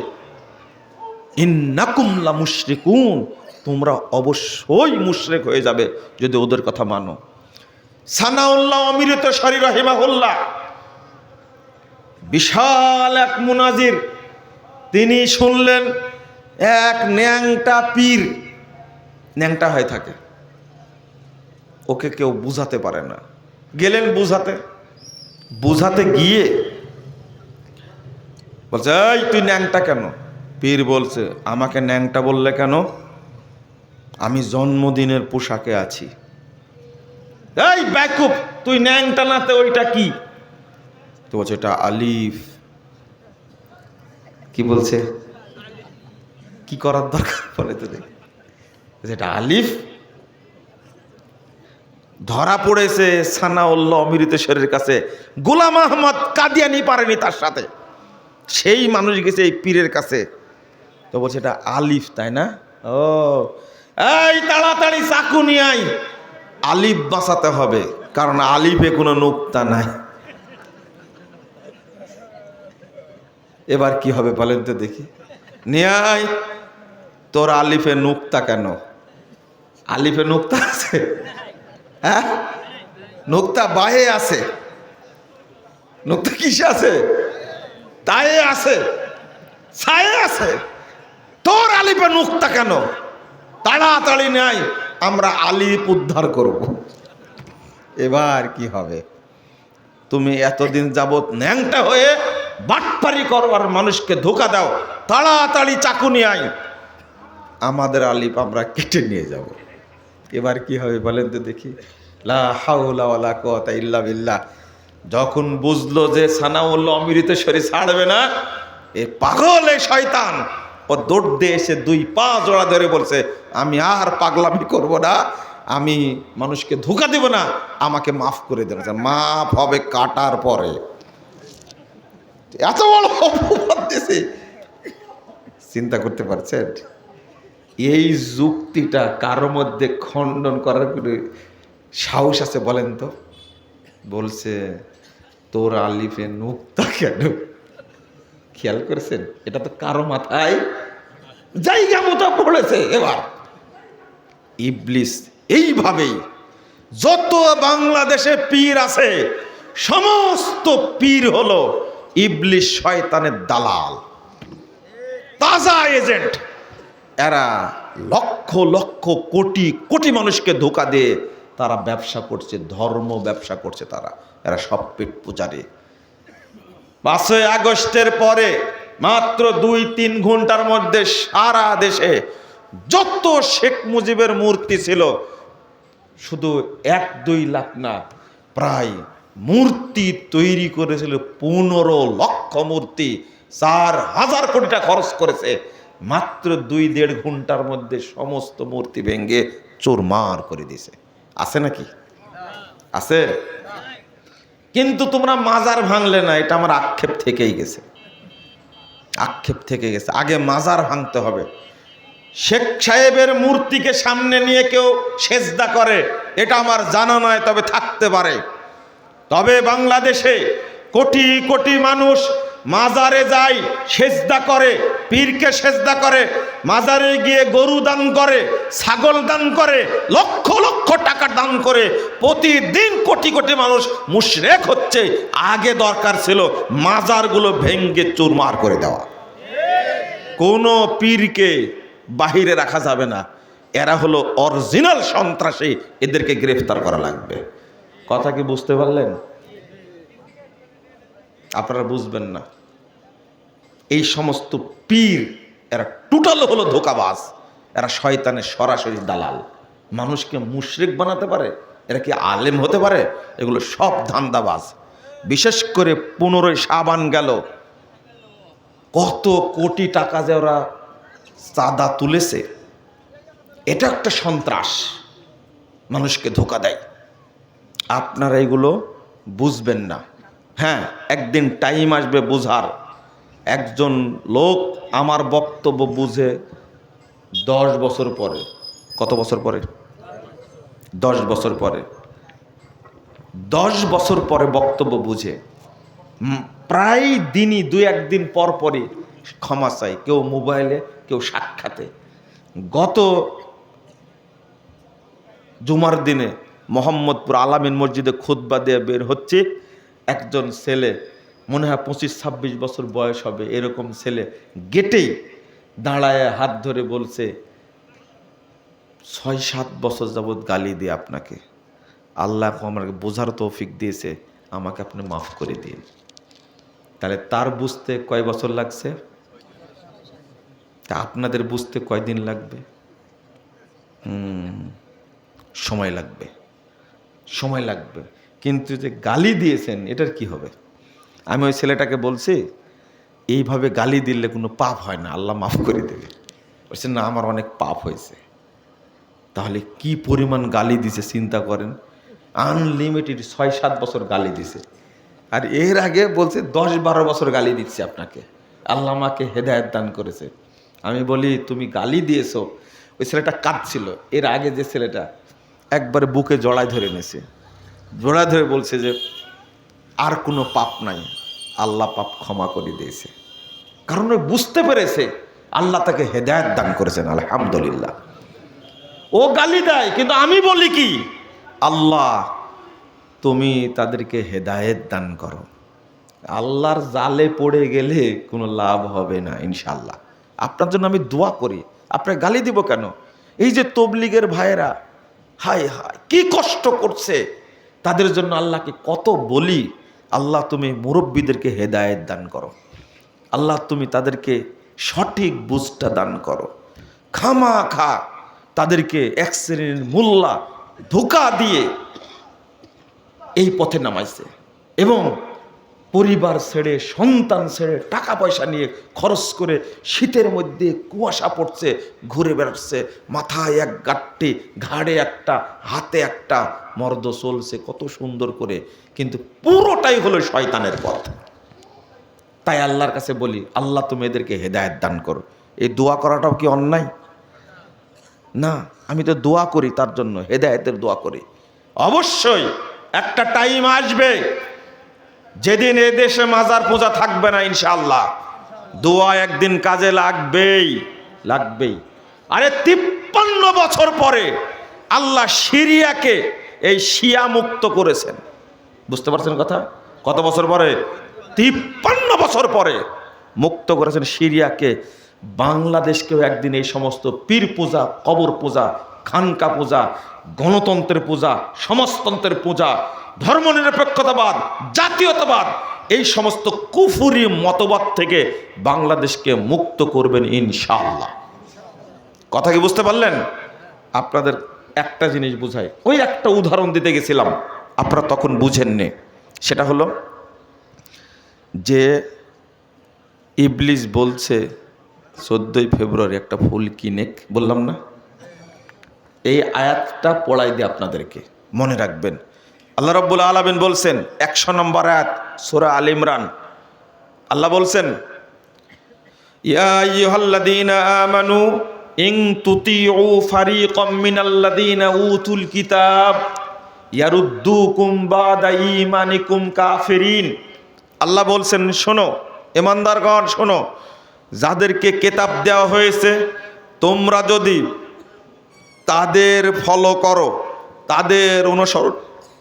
ইন্নাকুম লা মুশরিকুন, তোমরা অবশ্যই মুশরিক হয়ে যাবে যদি ওদের কথা মানো। সানাউল্লাহ অমৃতসরী রাহিমাহুল্লাহ, বিশাল এক মুনাজির, তিনি শুনলেন এক ন্যাংটা পীর, ন্যাংটা হয়ে থাকে, ওকে কেউ বুঝাতে পারে না। গেলেন বুঝাতে গিয়ে বলছে, এই তুই ন্যাংটা কেন? পীর বলছে, আমাকে ন্যাংটা বললে কেন? আমি জন্মদিনের পোশাকে আছি। এই বেকুব, তুই ন্যাংটা নাতে ওইটা কি? তো বলছে এটা আলিফ। কি বলছে? কি করার দরকার বলে তো দেখি, এটা আলিফ। ধরা পড়েছে সানাউল্লাহ অমৃতসরের কাছে। গোলাম আহমদ কাদিয়ানি পারেনি তার সাথে, সেই মানুষ গেছে এই পীরের কাছে। তো বলছে এটা আলিফ, তাই না? ও, এই তাড়াতাড়ি চাকু নিয়ে আই, আলিফ বাঁচাতে হবে, কারণ আলিফে কোনো নুক্তা নাই। এবার কি হবে বলেন তো দেখি? নিয়ে আয়। তোর আলিফে নুক্তা কেন? আলিফে নুক্তা আছে? হ্যাঁ, নুক্তা বাহে আছে, নুক্তা কিসে আছে? তায়ে আছে, ছায়ে আছে। তোর আলিফে নুক্তা কেন? তাড়াতাড়ি নাই, আমরা আলিফ উদ্ধার করব। এবার কি হবে? তুমি এতদিন যাবত ন্যাংটা হয়ে বাটপারি করবার মানুষকে ধোকা দাও, তাড়াতাড়ি চাকু নিয়ে আই, আমাদের আলিফ আমরা কেটে নিয়ে যাব। এবার কি হবে বলেন তো দেখি? লা হাওলা ওয়ালা কুওয়াতা ইল্লা বিল্লাহ। যখন বুঝলো যে সানাউল্লাহ অমৃতসরী ছাড়বে না, এ পাগল, এ শয়তান, ও দৌড় দিয়ে এসে দুই পা জোড়া ধরে বলছে, আমি আর পাগলামি করব না, আমি মানুষকে ধোকা দেব না, আমাকে মাফ করে দেন। মাফ হবে কাটার পরে। এত বড় অপবাদ দিয়েছে, চিন্তা করতে পারছেন? এই যুক্তিটা কারো মধ্যে খণ্ডন করার কোনো সাহস আছে বলেন তো? বলছে তোর আলিফে নুক্তা কেন? খেয়াল করেছেন? এটা তো কারো মাথায় জায়গা মতো পড়েছে। এবার ইবলিস এইভাবেই যত বাংলাদেশে পীর আছে, সমস্ত পীর হলো ইবলিস শয়তানের দালাল, তাজা এজেন্ট। এরা লক্ষ লক্ষ কোটি কোটি মানুষকে ধোঁকা দিয়ে তারা ব্যবসা করছে, ধর্ম ব্যবসা করছে তারা। এরা সব পেট পূজারী। 5ই আগস্টের পরে মাত্র 2-3 ঘন্টার মধ্যে সারা দেশে যত শেখ মুজিবের মূর্তি ছিল, শুধু 1-2 লাখ না, প্রায় মূর্তি তৈরি করেছিল 15 লক্ষ মূর্তি। 4000 কোটি টাকা খরচ করেছে। মাত্র 2-1.5 ঘন্টার মধ্যে সমস্ত মূর্তি ভেঙে চুরমার করে দিয়েছে। আছে নাকি? আছে। কিন্তু তোমরা মাজার ভাঙলে না, এটা আমার আক্ষেপ থেকেই গেছে, আক্ষেপ থেকে গেছে। আগে মাজার ভাঙতে হবে। শেখ সাহেবের মূর্তিকে সামনে নিয়ে কেউ সেজদা করে, এটা আমার জানা নয়, তবে থাকতে পারে। তবে বাংলাদেশে কোটি কোটি মানুষ মাজারে যায়, সেজদা করে, পীরকে সেজদা করে, মাজারে গিয়ে গরু দান করে, ছাগল দান করে, লক্ষ লক্ষ টাকা দান করে, প্রতিদিন কোটি কোটি মানুষ মুশরিক হচ্ছে। আগে দরকার ছিল মাজারগুলো ভেঙ্গে চুরমার করে দেওয়া। কোনো পীরকে বাহিরে রাখা যাবে না, এরা হলো অরিজিনাল সন্ত্রাসী, এদেরকে গ্রেফতার করা লাগবে। কথা কি বুঝতে পারলেন? আপনারা বুঝবেন না। এই সমস্ত পীর এরা টোটাল হলো ধোঁকাবাজ, এরা শয়তানের সরাসরি দালাল। মানুষকে মুশরিক বানাতে পারে, এরা কি আলেম হতে পারে? এগুলো সব ধান্দাবাজ। বিশেষ করে 15 শাবান গেল, কত কোটি টাকা যে ওরা চাঁদা তুলেছে, এটা একটা সন্ত্রাস, মানুষকে ধোঁকা দেয়। আপনারা এগুলো বুঝবেন না। হ্যাঁ, একদিন টাইম আসবে বুঝার। একজন লোক আমার বক্তব্য বুঝে 10 বছর পরে, কত বছর পরে? 10 বছর পরে, 10 বছর পরে বক্তব্য বুঝে প্রায় দিনই 2-1 দিন পর পরই ক্ষমা চাই, কেউ মোবাইলে, কেউ সাক্ষাতে। গত জুমার দিনে মোহাম্মদপুর আলামিন মসজিদে খুতবা দিয়ে বের হচ্ছে, একজন ছেলে, মনে হয় 25-26 বছর বয়স হবে, এরকম ছেলে গেটেই দাঁড়ায় হাত ধরে বলছে, 6-7 বছর যাবৎ গালি দিয়ে আপনাকে, আল্লাহ আমাকে বোঝার তৌফিক দিয়েছে, আমাকে আপনি মাফ করে দিন। তাহলে তার বুঝতে কয় বছর লাগছে? তা আপনাদের বুঝতে কয়দিন লাগবে? সময় লাগবে, সময় লাগবে। কিন্তু যে গালি দিয়েছেন, এটার কি হবে? আমি ওই ছেলেটাকে বলছি, এইভাবে গালি দিলে কোনো পাপ হয় না, আল্লাহ মাফ করে দেবে। বলছে না, আমার অনেক পাপ হয়েছে। তাহলে কি পরিমাণ গালি দিছে চিন্তা করেন। আনলিমিটেড 6-7 বছর গালি দিছে। আর এর আগে বলছে 10-12 বছর গালি দিচ্ছে আপনাকে, আল্লাহ আমাকে হেদায়েত দান করেছে। আমি বলি, তুমি গালি দিয়েছো। ওই ছেলেটা কাঁদছিল। এর আগে যে ছেলেটা একবারে বুকে জড়ায় ধরে নিয়েছে, জড়ায় ধরে বলছে যে আর কোনো পাপ নাই, আল্লাহ পাপ ক্ষমা করে দিয়েছে। কারণ ওই বুঝতে পেরেছে আল্লাহ তাকে হেদায়েত দান করেছেন, আলহামদুলিল্লাহ। ও গালি দেয়, কিন্তু আমি বলি কি, আল্লাহ তুমি তাদেরকে হেদায়েত দান করো। আল্লাহর জালে পড়ে গেলে কোনো লাভ হবে না ইনশাল্লাহ। আপনার জন্য আমি দোয়া করি। আপনার গালি দিব কেন? এই যে তবলিগের ভাইয়েরা, হায় হায় কি কষ্ট করছে, তাদের জন্য আল্লাহকে কত বলি, আল্লাহ তুমি মুরব্বীদেরকে হেদায়েত দান করো, আল্লাহ তুমি তাদেরকে সঠিক বুঝটা দান করো। খামাখা তাদেরকে এক শ্রেণীর মোল্লা ধোঁকা দিয়ে এই পথে নামাইছে, এবং পরিবার ছেড়ে, সন্তান ছেড়ে, টাকা পয়সা নিয়ে খরচ করে শীতের মধ্যে কুয়াশা পড়ছে, ঘুরে বেড়াচ্ছে, মাথায় এক গাঁটটি, ঘাড়ে একটা, হাতে একটা, মর্দ চলছে কত সুন্দর করে, কিন্তু পুরোটাই হলো শয়তানের পথ। তাই আল্লাহর কাছে বলি, আল্লাহ তুমি এদেরকে হেদায়েত দান করো। এই দোয়া করাটাও কি অন্যায়? না, আমি তো দোয়া করি, তার জন্য হেদায়েতের দোয়া করি। অবশ্যই একটা টাইম আসবে যেদিন এ দেশে মাজার পূজা থাকবে না, ইনশাআল্লাহ। দোয়া একদিন কাজে লাগবেই, লাগবেই। আরে 53 বছর পরে আল্লাহ সিরিয়াকে এই শিয়া মুক্ত করেছেন। বুঝতে পারছেন কথা? কত বছর পরে? 53 বছর পরে মুক্ত করেছেন সিরিয়াকে। বাংলাদেশকেও একদিন এই সমস্ত পীর পূজা, কবর পূজা, খানকা পূজা, গণতন্ত্রের পূজা, সমাজতন্ত্রের পূজা, ধর্মনিরপেক্ষতাবাদ, জাতীয়তাবাদ, এই সমস্ত কুফুরি মতবাদ থেকে বাংলাদেশকে মুক্ত করবেন ইনশাআল্লাহ। কথা কি বুঝতে পারলেন? আপনাদের একটা জিনিস বুঝাই, ওই একটা উদাহরণ দিতে গেছিলাম, আপনারা তখন বুঝেননি। সেটা হলো যে ইবলিস বলছে 14ই ফেব্রুয়ারি একটা ফুল কিনে, বললাম না? এই আয়াতটা পড়াই দিই আপনাদেরকে, মনে রাখবেন। আল্লাহ রাব্বুল আলামিন বলছেন 100 নম্বর আয়াত সূরা আল ইমরান, আল্লাহ বলছেন, ইয়া আইয়ুহাল্লাযীনা আমানু ইন তুতিউ ফারিকাম মিনাল্লাযীনা উতুল কিতাব ইয়ারুদ্দুকুম বাদা ঈমানিকুম কাফিরিন। আল্লাহ বলছেন, শোনো ঈমানদারগণ, শোনো, যাদেরকে কিতাব দেওয়া হয়েছে তোমরা যদি তাদের ফলো করো, তাদের অনুসরণ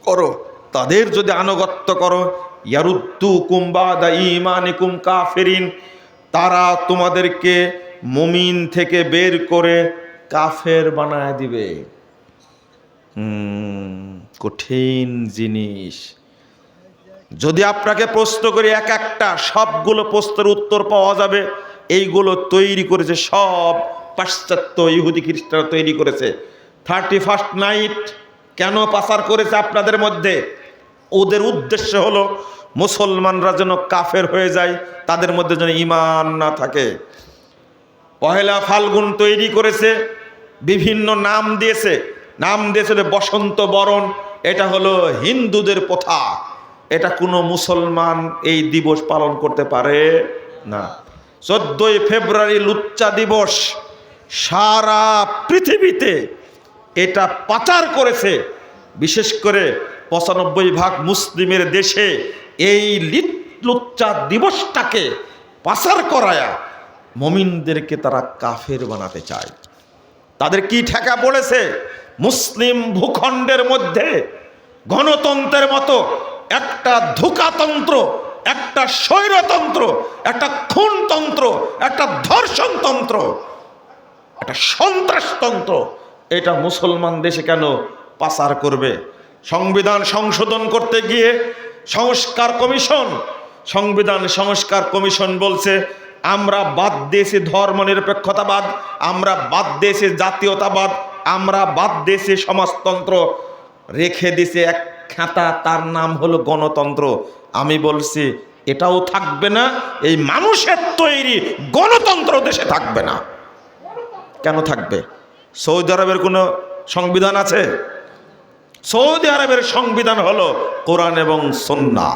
করো, তাদের যদি আনুগত্য করো, ইয়ারুদ্দুকুম বাদা ঈমানিকুম কাফিরিন, তারা তোমাদেরকে মুমিন থেকে বের করে কাফের বানায় দিবে। কঠিন জিনিস। যদি আপনাকে প্রশ্ন করি এক একটা, সবগুলো প্রশ্নের উত্তর পাওয়া যাবে। এইগুলো তৈরি করেছে সব পাশ্চাত্য ইহুদি খ্রিস্টানরা তৈরি করেছে। 31st নাইট কেন পাচার করেছে আপনাদের মধ্যে? ওদের উদ্দেশ্য হলো মুসলমানরা যেন কাফের হয়ে যায়, তাদের মধ্যে যেন ঈমান না থাকে। পহেলা ফাল্গুন তৈরি করেছে, বিভিন্ন নাম দিয়েছে, বসন্ত বরণ। এটা হলো হিন্দুদের প্রথা, এটা কোনো মুসলমান এই দিবস পালন করতে পারে না। 14ই ফেব্রুয়ারি লুচ্চা দিবস, সারা পৃথিবীতে এটা পাচার করেছে। বিশেষ করে 95% মুসলিমের দেশে এই লুচ্চা দিবসটাকে পাচার করায়া মুমিনদেরকে তারা কাফের বানাতে চায়। তাদের কি ঠেকা পড়েছে? মুসলিম ভূখণ্ডের মধ্যে গণতন্ত্রের মতো একটা ধোঁকাতন্ত্র, একটা স্বৈরতন্ত্র, একটা খুনতন্ত্র, একটা ধর্ষণতন্ত্র, একটা সন্ত্রাসতন্ত্র, এটা মুসলমান দেশে কেন পাচার করবে? সংবিধান সংশোধন করতে গিয়ে সংবিধান সংস্কার কমিশন বলছে আমরা বাদ দিয়েছি ধর্মনিরপেক্ষতাবাদ, আমরা বাদ দিয়েছি জাতীয়তাবাদ, আমরা বাদ দিয়েছি সমাজতন্ত্র, রেখে দিয়েছে এক খাতা, তার নাম হলো গণতন্ত্র। আমি বলছি এটাও থাকবে না, এই মানুষের তৈরি গণতন্ত্র দেশে থাকবে না। কেন থাকবে? সৌদি আরবের কোনো সংবিধান আছে? সৌদি আরবের সংবিধান হলো কোরআন এবং সুন্নাহ।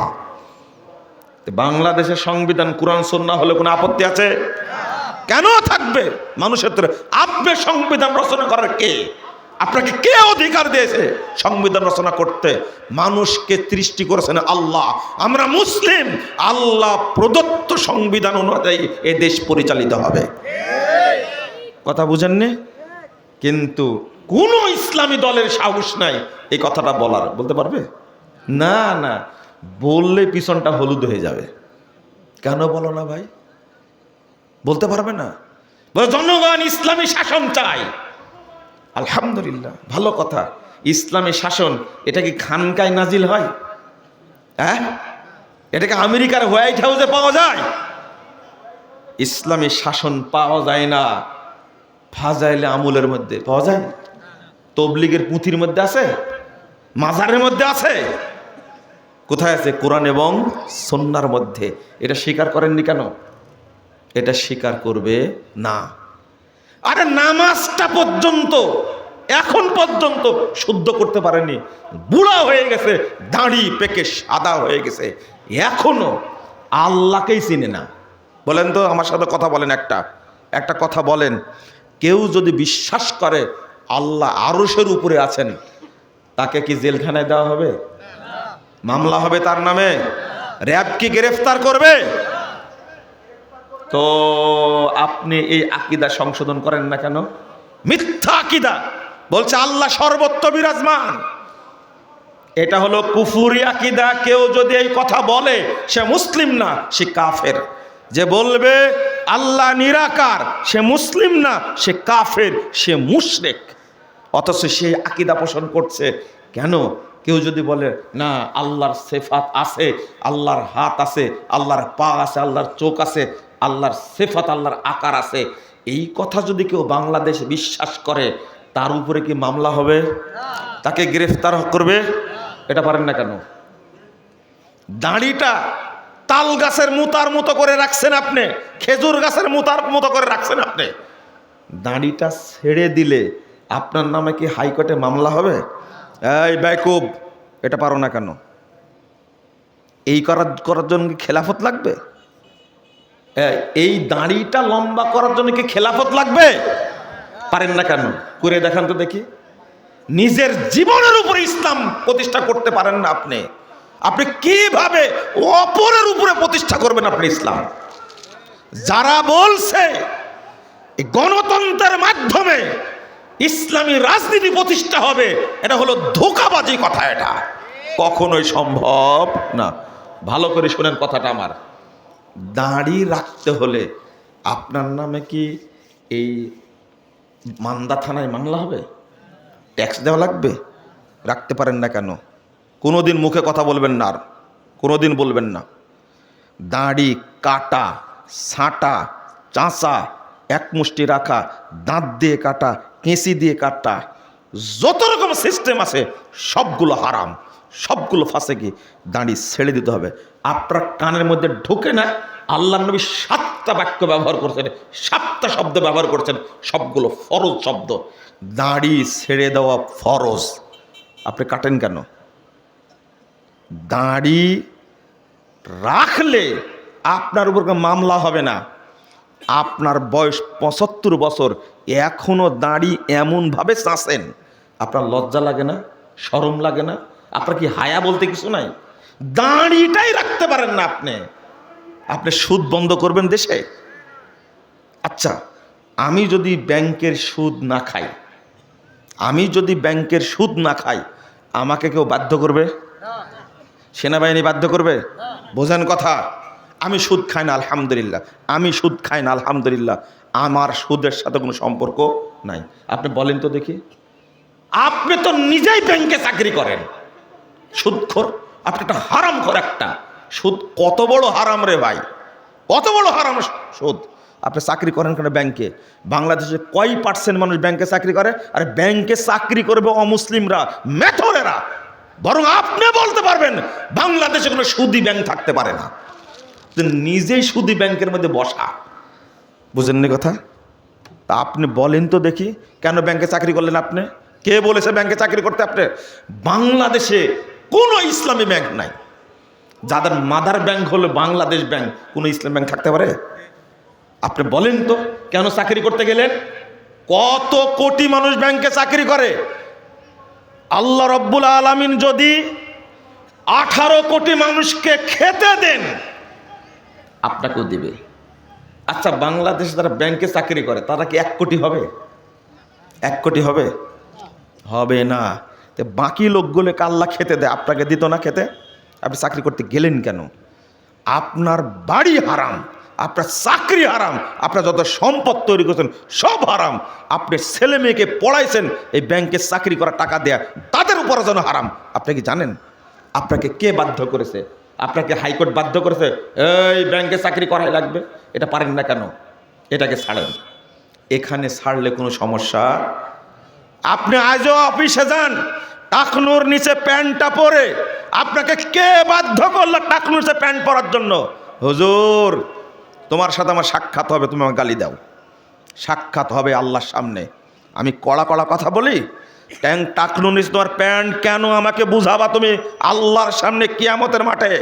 বাংলাদেশের সংবিধান কোরআন সুন্নাহ হলে কোনো আপত্তি আছে? কেন থাকবে? মানুষের আপনি সংবিধান রচনা করার কে? আপনাকে কে অধিকার দিয়েছে সংবিধান রচনা করতে? মানুষকে সৃষ্টি করেছেন আল্লাহ। আমরা মুসলিম, আল্লাহ প্রদত্ত সংবিধান অনুযায়ী এ দেশ পরিচালিত হবে। কথা বুঝেননি? কিন্তু কোন ইসলামী দলের সাহস নাই এই কথাটা বলার। বলতে পারবে? না না, বললে পিছনটা হলুদ হয়ে যাবে। কেন বলো না ভাই? বলতে পারবে না? জনগণ ইসলামী শাসন চাই। আলহামদুলিল্লাহ, ভালো কথা। ইসলামী শাসন এটা কি খানকায় নাজিল হয়? হ্যাঁ, এটাকে আমেরিকার হোয়াইট হাউসে পাওয়া যায়? ইসলামী শাসন পাওয়া যায় না ফাজাইলে আমলের মধ্যে পাওয়া যায়। তবলিগের পুঁথির মধ্যে আছে, মাজারের মধ্যে আছে। কোথায় আছে? কোরআন এবং সুন্নাহর মধ্যে। এটা স্বীকার করেননি কেন? এটা স্বীকার করবে না। আরে নামাজটা পর্যন্ত এখন পর্যন্ত শুদ্ধ করতে পারেনি, বুড়া হয়ে গেছে, দাড়ি পেকে সাদা হয়ে গেছে, এখনো আল্লাহকেই চিনে না। বলেন তো, আমার সাথে কথা বলেন, একটা কথা বলেন। কেউ যদি বিশ্বাস করে আল্লাহ আরশের উপরে আছেন, তাকে কি জেলখানায় দেওয়া হবে? মামলা হবে তার নামে? র‍্যাব কি গ্রেফতার করবে? তো আপনি এই আকীদা সংশোধন করেন না কেন? মিথ্যা আকীদা, বলছে আল্লাহ সর্বত্র বিরাজমান। এটা হলো কুফরি আকীদা। কেউ যদি এই কথা বলে সে মুসলিম না, সে কাফের। যে বলবে আল্লাহ নিরাকার সে মুসলিম না, সে কাফের, সে মুশরিক। অথচ সে আকীদা পোষণ করছে। কেন? কেউ যদি বলে না আল্লাহর সিফাত আছে, আল্লাহর হাত আছে, আল্লাহর পা আছে, আল্লাহর চোখ আছে, আল্লাহর সিফাত, আল্লাহর আকার আছে, এই কথা যদি কেউ বাংলাদেশে বিশ্বাস করে, তার উপরে কি মামলা হবে? তাকে গ্রেফতার করবে? এটা পারেন না কেন? দাড়িটা তাল গাছের মুতার মতো করে রাখছেন আপনি, খেজুর গাছের মুতার মতো করে রাখছেন আপনি। দাড়িটা ছেড়ে দিলে আপনার নামে কি হাইকোর্টে মামলা হবে? এই বেকুব, এটা পারো না কেন? এই করার জন্য কি খেলাফত লাগবে? এই দাড়িটা লম্বা করার জন্য কি খেলাফত লাগবে? পারেন না কেন? করে দেখান তো দেখি। নিজের জীবনের উপরে ইসলাম প্রতিষ্ঠা করতে পারেন না আপনি, আপনি কিভাবে অপরের উপরে প্রতিষ্ঠা করবেন আপনি ইসলাম? যারা বলছে এই গণতন্ত্রের মাধ্যমে ইসলামী রাজনীতি প্রতিষ্ঠা হবে, এটা হলো ধোঁকাবাজি কথা, এটা কখনোই সম্ভব না। ভালো করে শুনেন কথাটা আমার। দাড়ি রাখতে হলে আপনার নামে কি এই মান্দা থানায় মামলা হবে? ট্যাক্স দেওয়া লাগবে? রাখতে পারেন না কেন? কোনোদিন মুখে কথা বলবেন না, আর কোনোদিন বলবেন না। দাড়ি কাটা, ছাঁটা, চাঁচা, এক মুষ্টি রাখা, দাঁত দিয়ে কাটা, কেঁচি দিয়ে কাটা, যত রকম সিস্টেম আছে সবগুলো হারাম, সবগুলো ফাঁসে। কি দাড়ি ছেড়ে দিতে হবে। আপনার কানের মধ্যে ঢুকে না। আল্লাহ নবী 7টা বাক্য ব্যবহার করছেন, 7টা শব্দ ব্যবহার করছেন, সবগুলো ফরজ শব্দ। দাড়ি ছেড়ে দেওয়া ফরজ, আপনি কাটেন কেন? দাড়ি রাখলে আপনার উপর মামলা হবে না। আপনার বয়স 75 বছর, এখনো দাড়ি এমনভাবে চাঁচেন, আপনার লজ্জা লাগে না? শরম লাগে না? আপনার কি হায়া বলতে কিছু নাই? দাড়িটাই রাখতে পারেন না আপনি, আপনি সুদ বন্ধ করবেন দেশে? আচ্ছা, আমি যদি ব্যাংকের সুদ না খাই, আমি যদি ব্যাংকের সুদ না খাই, আমাকে কেউ বাধ্য করবে? সেনাবাহিনী বাধ্য করবে? বোঝেন কথা। আমি সুদ খাই না আলহামদুলিল্লাহ, আমি সুদ খাই না আলহামদুলিল্লাহ, আমার সুদের সাথে কোনো সম্পর্ক নাই। আপনি বলেন তো দেখি, আপনি তো নিজেই ব্যাংকে চাকরি করেন, সুদখোর, আপনি একটা হারামখোর একটা। সুদ কত বড় হারাম রে ভাই, কত বড় হারাম সুদ। আপনি চাকরি করেন কেন ব্যাংকে? বাংলাদেশে কয় % মানুষ ব্যাংকে চাকরি করে? আর ব্যাংকে চাকরি করবে অমুসলিমরা, মেথরেরা। বরং আপনি বলতে পারবেন বাংলাদেশে কোনো সুদী ব্যাংক থাকতে পারে না। নিজেই সুদী ব্যাংকের মধ্যে বসা, বুঝেননি কথা? তা আপনি বলেন তো দেখি, কেন ব্যাংকে চাকরি করলেন আপনি? কে বলেছে ব্যাংকে চাকরি করতে? আপনি বাংলাদেশে কোনো ইসলামী ব্যাংক নাই, যাদের মাদার ব্যাংক হলো বাংলাদেশ ব্যাংক, কোনো ইসলাম ব্যাংক থাকতে পারে? আপনি বলেন তো কেন চাকরি করতে গেলেন? কত কোটি মানুষ ব্যাংকে চাকরি করে। আল্লাহ রব্বুল আলামিন যদি 18 কোটি মানুষকে খেতে দেন, আপনাকেও দিবে। আচ্ছা, বাংলাদেশ যারা ব্যাংকে চাকরি করে তারা কি 1 কোটি হবে? 1 কোটি হবে? হবে না। তো বাকি লোকগুলোকে আল্লাহ খেতে দেয়, আপনাকে দিত না খেতে? আপনি চাকরি করতে গেলেন কেন? আপনার বাড়ি হারাম, আপনার চাকরি হারাম, আপনার যত সম্পদ তৈরি করছেন সব হারাম। আপনি ছেলে মেয়েকে পড়াইছেন এই ব্যাংকে চাকরি করার টাকা দেয়া, তাদের উপার্জন হারাম। আপনি কি জানেন? আপনাকে কে বাধ্য করেছে? আপনাকে হাইকোর্ট বাধ্য করেছে এই ব্যাংকে চাকরি করাই লাগবে? এটা পারেন না কেন? এটাকে ছাড়েন। এখানে ছাড়লে কোনো সমস্যা? আপনি আজও অফিসে যান, টাকনুর নিচে প্যান্টটা পরে, আপনাকে কে বাধ্য করলো টাকনুর নিচে প্যান্ট পরার জন্য? হুজুর, তোমার সাথে আমার সাক্ষাৎ হবে, তুমি আমাকে গালি দাও। সাক্ষাৎ হবে আল্লাহর সামনে। আমি কড়া কড়া কথা বলি? টাকনুর নিচে তোমার প্যান্ট কেন আমাকে বুঝাবা তুমি আল্লাহর সামনে কিয়ামতের মাঠে?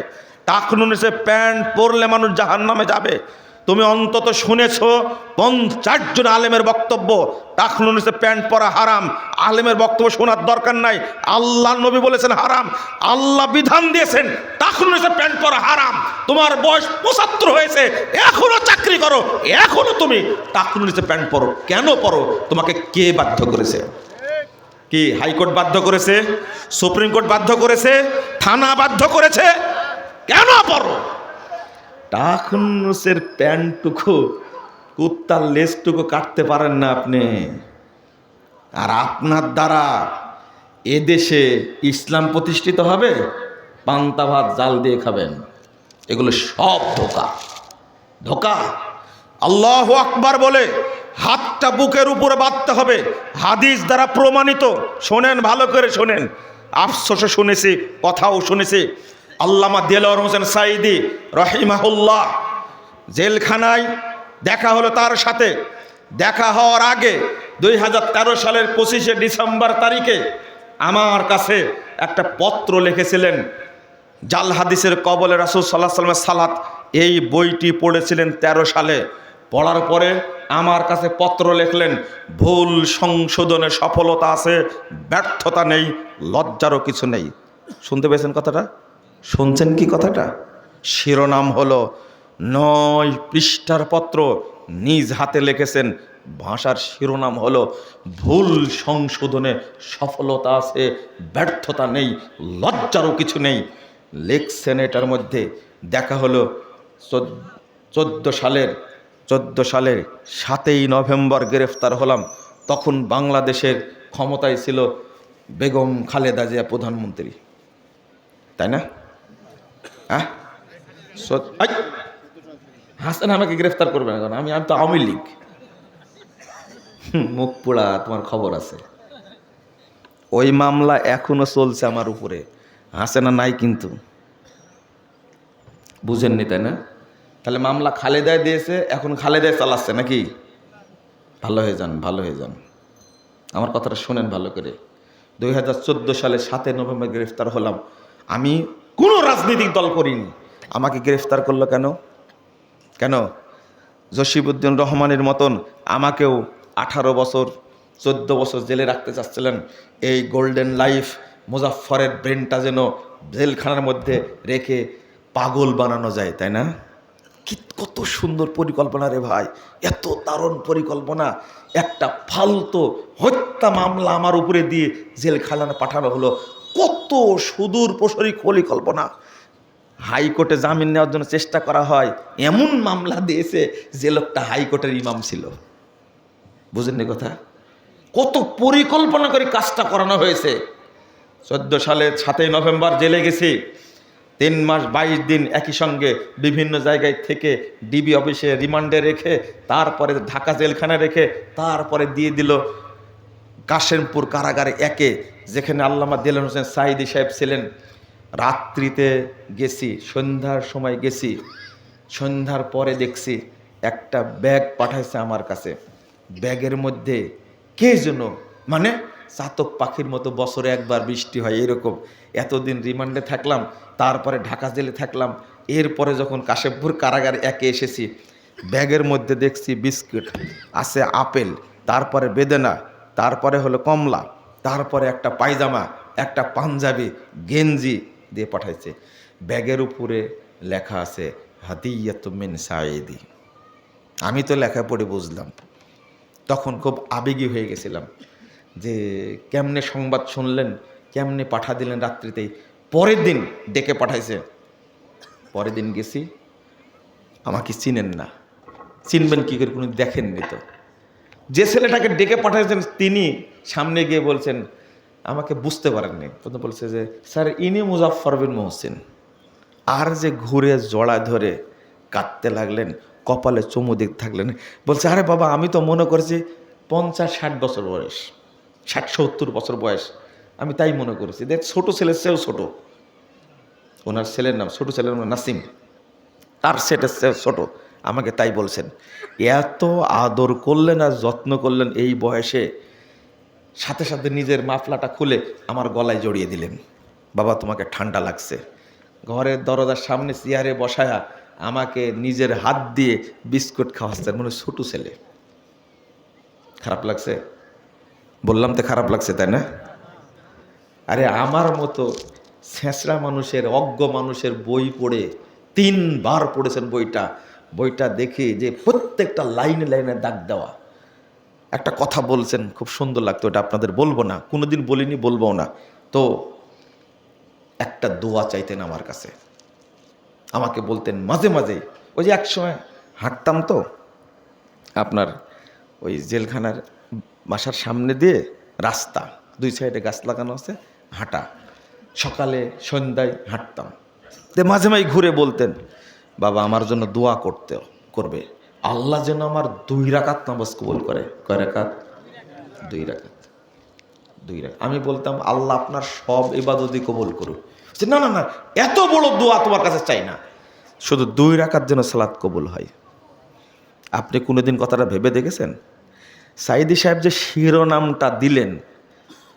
টাকনুর নিচে প্যান্ট পরলে মানুষ জাহান্নামে যাবে। তুমি অন্তত শুনেছো 50 জন আলেমের বক্তব্য, টাকনুর নিচে প্যান্ট পরা হারাম। আলেমের বক্তব্য শোনার দরকার নাই, আল্লাহ নবী বলেছেন হারাম, আল্লাহ বিধান দিয়েছেন টাকনুর নিচে প্যান্ট পরা হারাম। তোমার বয়স 75 হয়েছে, এখনো চাকরি করো, এখনো তুমি টাকনুর নিচে প্যান্ট পরো। কেন পরো? তোমাকে কে বাধ্য করেছে? কি হাইকোর্ট বাধ্য করেছে? সুপ্রিম কোর্ট বাধ্য করেছে? থানা বাধ্য করেছে? কেন পরো? টাকনুসের প্যান্টটুকু, কুত্তার লেজটুকু কাটতে পারেন না আপনি। আর আপনার দ্বারা এদেশে ইসলাম প্রতিষ্ঠিত হবে? পান্তা ভাত জাল দিয়ে খাবেন। এগুলো সব ধোঁকা, ধোঁকা। আল্লাহু আকবার বলে হাতটা বুকের উপরে বাঁধতে হবে, হাদিস দ্বারা প্রমাণিত। শোনেন, ভালো করে শোনেন। আফসোসে শুনেছি, কথাও শুনেছি। আল্লামা দেলোয়ার হোসেন সাঈদী রহিমাহুল্লাহ জেলখানায় দেখা হলো তার সাথে। দেখা হওয়ার আগে 2013 সালের 25শে ডিসেম্বর তারিখে আমার কাছে একটা পত্র লিখেছিলেন। জাল হাদিসের কবলে রাসূল সাল্লাল্লাহু আলাইহি ওয়াসাল্লামের সালাত, এই বইটি পড়েছিলেন 13 সালে। পড়ার পরে আমার কাছে পত্র লিখলেন, ভুল সংশোধনে সফলতা আছে, ব্যর্থতা নেই, লজ্জারও কিছু নেই। শুনতে পেয়েছেন কথাটা? শুনছেন কি কথাটা? শিরোনাম হলো 9 পৃষ্ঠার পত্র, নিজ হাতে লিখেছেন। ভাষার শিরোনাম হলো ভুল সংশোধনে সফলতা আছে, ব্যর্থতা নেই, লজ্জারও কিছু নেই। লিখছেন এটার মধ্যে। দেখা হলো 14 সালের 7ই নভেম্বর গ্রেফতার হলাম। তখন বাংলাদেশের ক্ষমতায় ছিল বেগম খালেদা জিয়া প্রধানমন্ত্রী, তাই না? হ্যাঁ, হাসান আমাকে গ্রেফতার করবে না, কারণ আমি তো আওয়ামী লীগ। মুখ পোড়া, তোমার খবর আছে। ওই মামলা এখনো চলছে আমার উপরে, হাসেনা নাই কিন্তু, বুঝেননি তাই না? তাহলে মামলা খালেদায় দিয়েছে, এখন খালেদায় চালাচ্ছে নাকি? ভালো হয়ে যান, ভালো হয়ে যান। আমার কথাটা শোনেন ভালো করে। 2014 সালে 7 নভেম্বর গ্রেফতার হলাম। আমি কোনো রাজনৈতিক দল করিনি। আমাকে গ্রেফতার করলো কেন? কেন? জসিমউদ্দিন রহমানের মতন আমাকেও 18 বছর 14 বছর জেলে রাখতে চাচ্ছিলেন। এই গোল্ডেন লাইফ মুজাফফরের ব্রেনটা যেন জেলখানার মধ্যে রেখে পাগল বানানো যায়, তাই না? কত সুন্দর পরিকল্পনা রে ভাই, এত দারুণ পরিকল্পনা। একটা ফালতু হত্যা মামলা আমার উপরে দিয়ে জেলখানায় পাঠানো হলো। কত সুদূর প্রসারী পরিকল্পনা। হাইকোর্টে জামিন নেওয়ার জন্য চেষ্টা করা হয়, এমন মামলা দিয়েছে যে লোকটা হাইকোর্টের ইমাম ছিল। বুঝেননি কথা? কত পরিকল্পনা করে কাজটা করানো হয়েছে। 14 সালে 7ই নভেম্বর জেলে গেছি। 3 মাস 22 দিন একই সঙ্গে বিভিন্ন জায়গায় থেকে ডিবি অফিসে রিমান্ডে রেখে, তারপরে ঢাকা জেলখানায় রেখে, তারপরে দিয়ে দিল কাশেমপুর কারাগারে 1-এ, যেখানে আল্লামা দেলোয়ার হোসেন সাঈদী সাহেব ছিলেন। রাত্রিতে গেছি, সন্ধ্যার সময় গেছি। সন্ধ্যার পরে দেখছি একটা ব্যাগ পাঠাইছে আমার কাছে। ব্যাগের মধ্যে কে যেন, মানে চাতক পাখির মতো বছরে একবার বৃষ্টি হয় এরকম। এতদিন রিমান্ডে থাকলাম, তারপরে ঢাকা জেলে থাকলাম, এরপরে যখন কাশেমপুর কারাগারে 1-এ এসেছি, ব্যাগের মধ্যে দেখছি বিস্কুট আছে, আপেল, তারপরে বেদেনা, তারপরে হলো কমলা, তারপরে একটা পায়জামা, একটা পাঞ্জাবি, গেঞ্জি দিয়ে পাঠাইছে। ব্যাগের উপরে লেখা আছে হাদিয়াতু মিন সাঈদী। আমি তো লেখা পড়ে বুঝলাম। তখন খুব আবেগী হয়ে গেছিলাম যে কেমনে সংবাদ শুনলেন, কেমনে পাঠা দিলেন রাত্রিতেই। পরের দিন ডেকে পাঠাইছে। পরের দিন গেছি, আমাকে চিনেন না। চিনবেন কী করে, কোনো দেখেননি তো। যে ছেলেটাকে ডেকে পাঠাইছেন তিনি সামনে গিয়ে বলছেন, আমাকে বুঝতে পারেননি। প্রথম বলছে যে স্যার ইনি মুজাফফর বিন মহসিন। আর যে ঘুরে জড়ায় ধরে কাঁদতে লাগলেন, কপালে চুমু দিতে থাকলেন। বলছে আরে বাবা, আমি তো মনে করছি 50-60 বছর বয়স, 60-70 বছর বয়স, আমি তাই মনে করেছি। দেখ, ছোট ছেলের চেয়েও ছোট। ওনার ছেলের নাম, ছোট ছেলের নাম নাসিম, তার সেটের চেয়েও ছোট। আমাকে তাই বলছেন। এত আদর করলেন আর যত্ন করলেন এই বয়সে। সাথে সাথে নিজের মাফলাটা খুলে আমার গলায় জড়িয়ে দিলেন। বাবা, তোমাকে ঠান্ডা লাগছে। ঘরের দরজার সামনে চেয়ারে বসায়া আমাকে নিজের হাত দিয়ে বিস্কুট খাওয়াচ্ছেন। মনে ছোট ছেলে। খারাপ লাগছে? বললাম তো খারাপ লাগছে, তাই না? আরে আমার মতো ছেঁচড়া মানুষের, অজ্ঞ মানুষের বই পড়ে 3 বার পড়েছেন বইটা দেখে যে প্রত্যেকটা লাইনে লাইনে দাগ দেওয়া। একটা কথা বলছেন, খুব সুন্দর লাগতো। এটা আপনাদের বলবো না, কোনোদিন বলিনি, বলবো না। তো একটা দোয়া চাইতেন আমার কাছে। আমাকে বলতেন মাঝে মাঝে, ওই যে একসময় হাঁটতাম তো আপনার ওই জেলখানার বাসার সামনে দিয়ে রাস্তা, 2 সাইডে গাছ লাগানো আছে, হাঁটা, সকালে সন্ধ্যায় হাঁটতাম। তো মাঝে মাঝে ঘুরে বলতেন, বাবা আমার জন্য দোয়া করবে, আল্লাহ যেন আমার 2 রাকাত নামাজ কবুল করে। কয় রাকাত? 2 রাকাত। 2 রাকাত। আমি বলতাম আল্লাহ আপনার সব ইবাদতই কবুল করুক। না না না, এত বড় দোয়া তোমার কাছে চাই না, শুধু 2 রাকাত যেন সালাত কবুল হয়। আপনি কোনোদিন কথাটা ভেবে দেখেছেন? সাঈদী সাহেব যে শিরোনামটা দিলেন,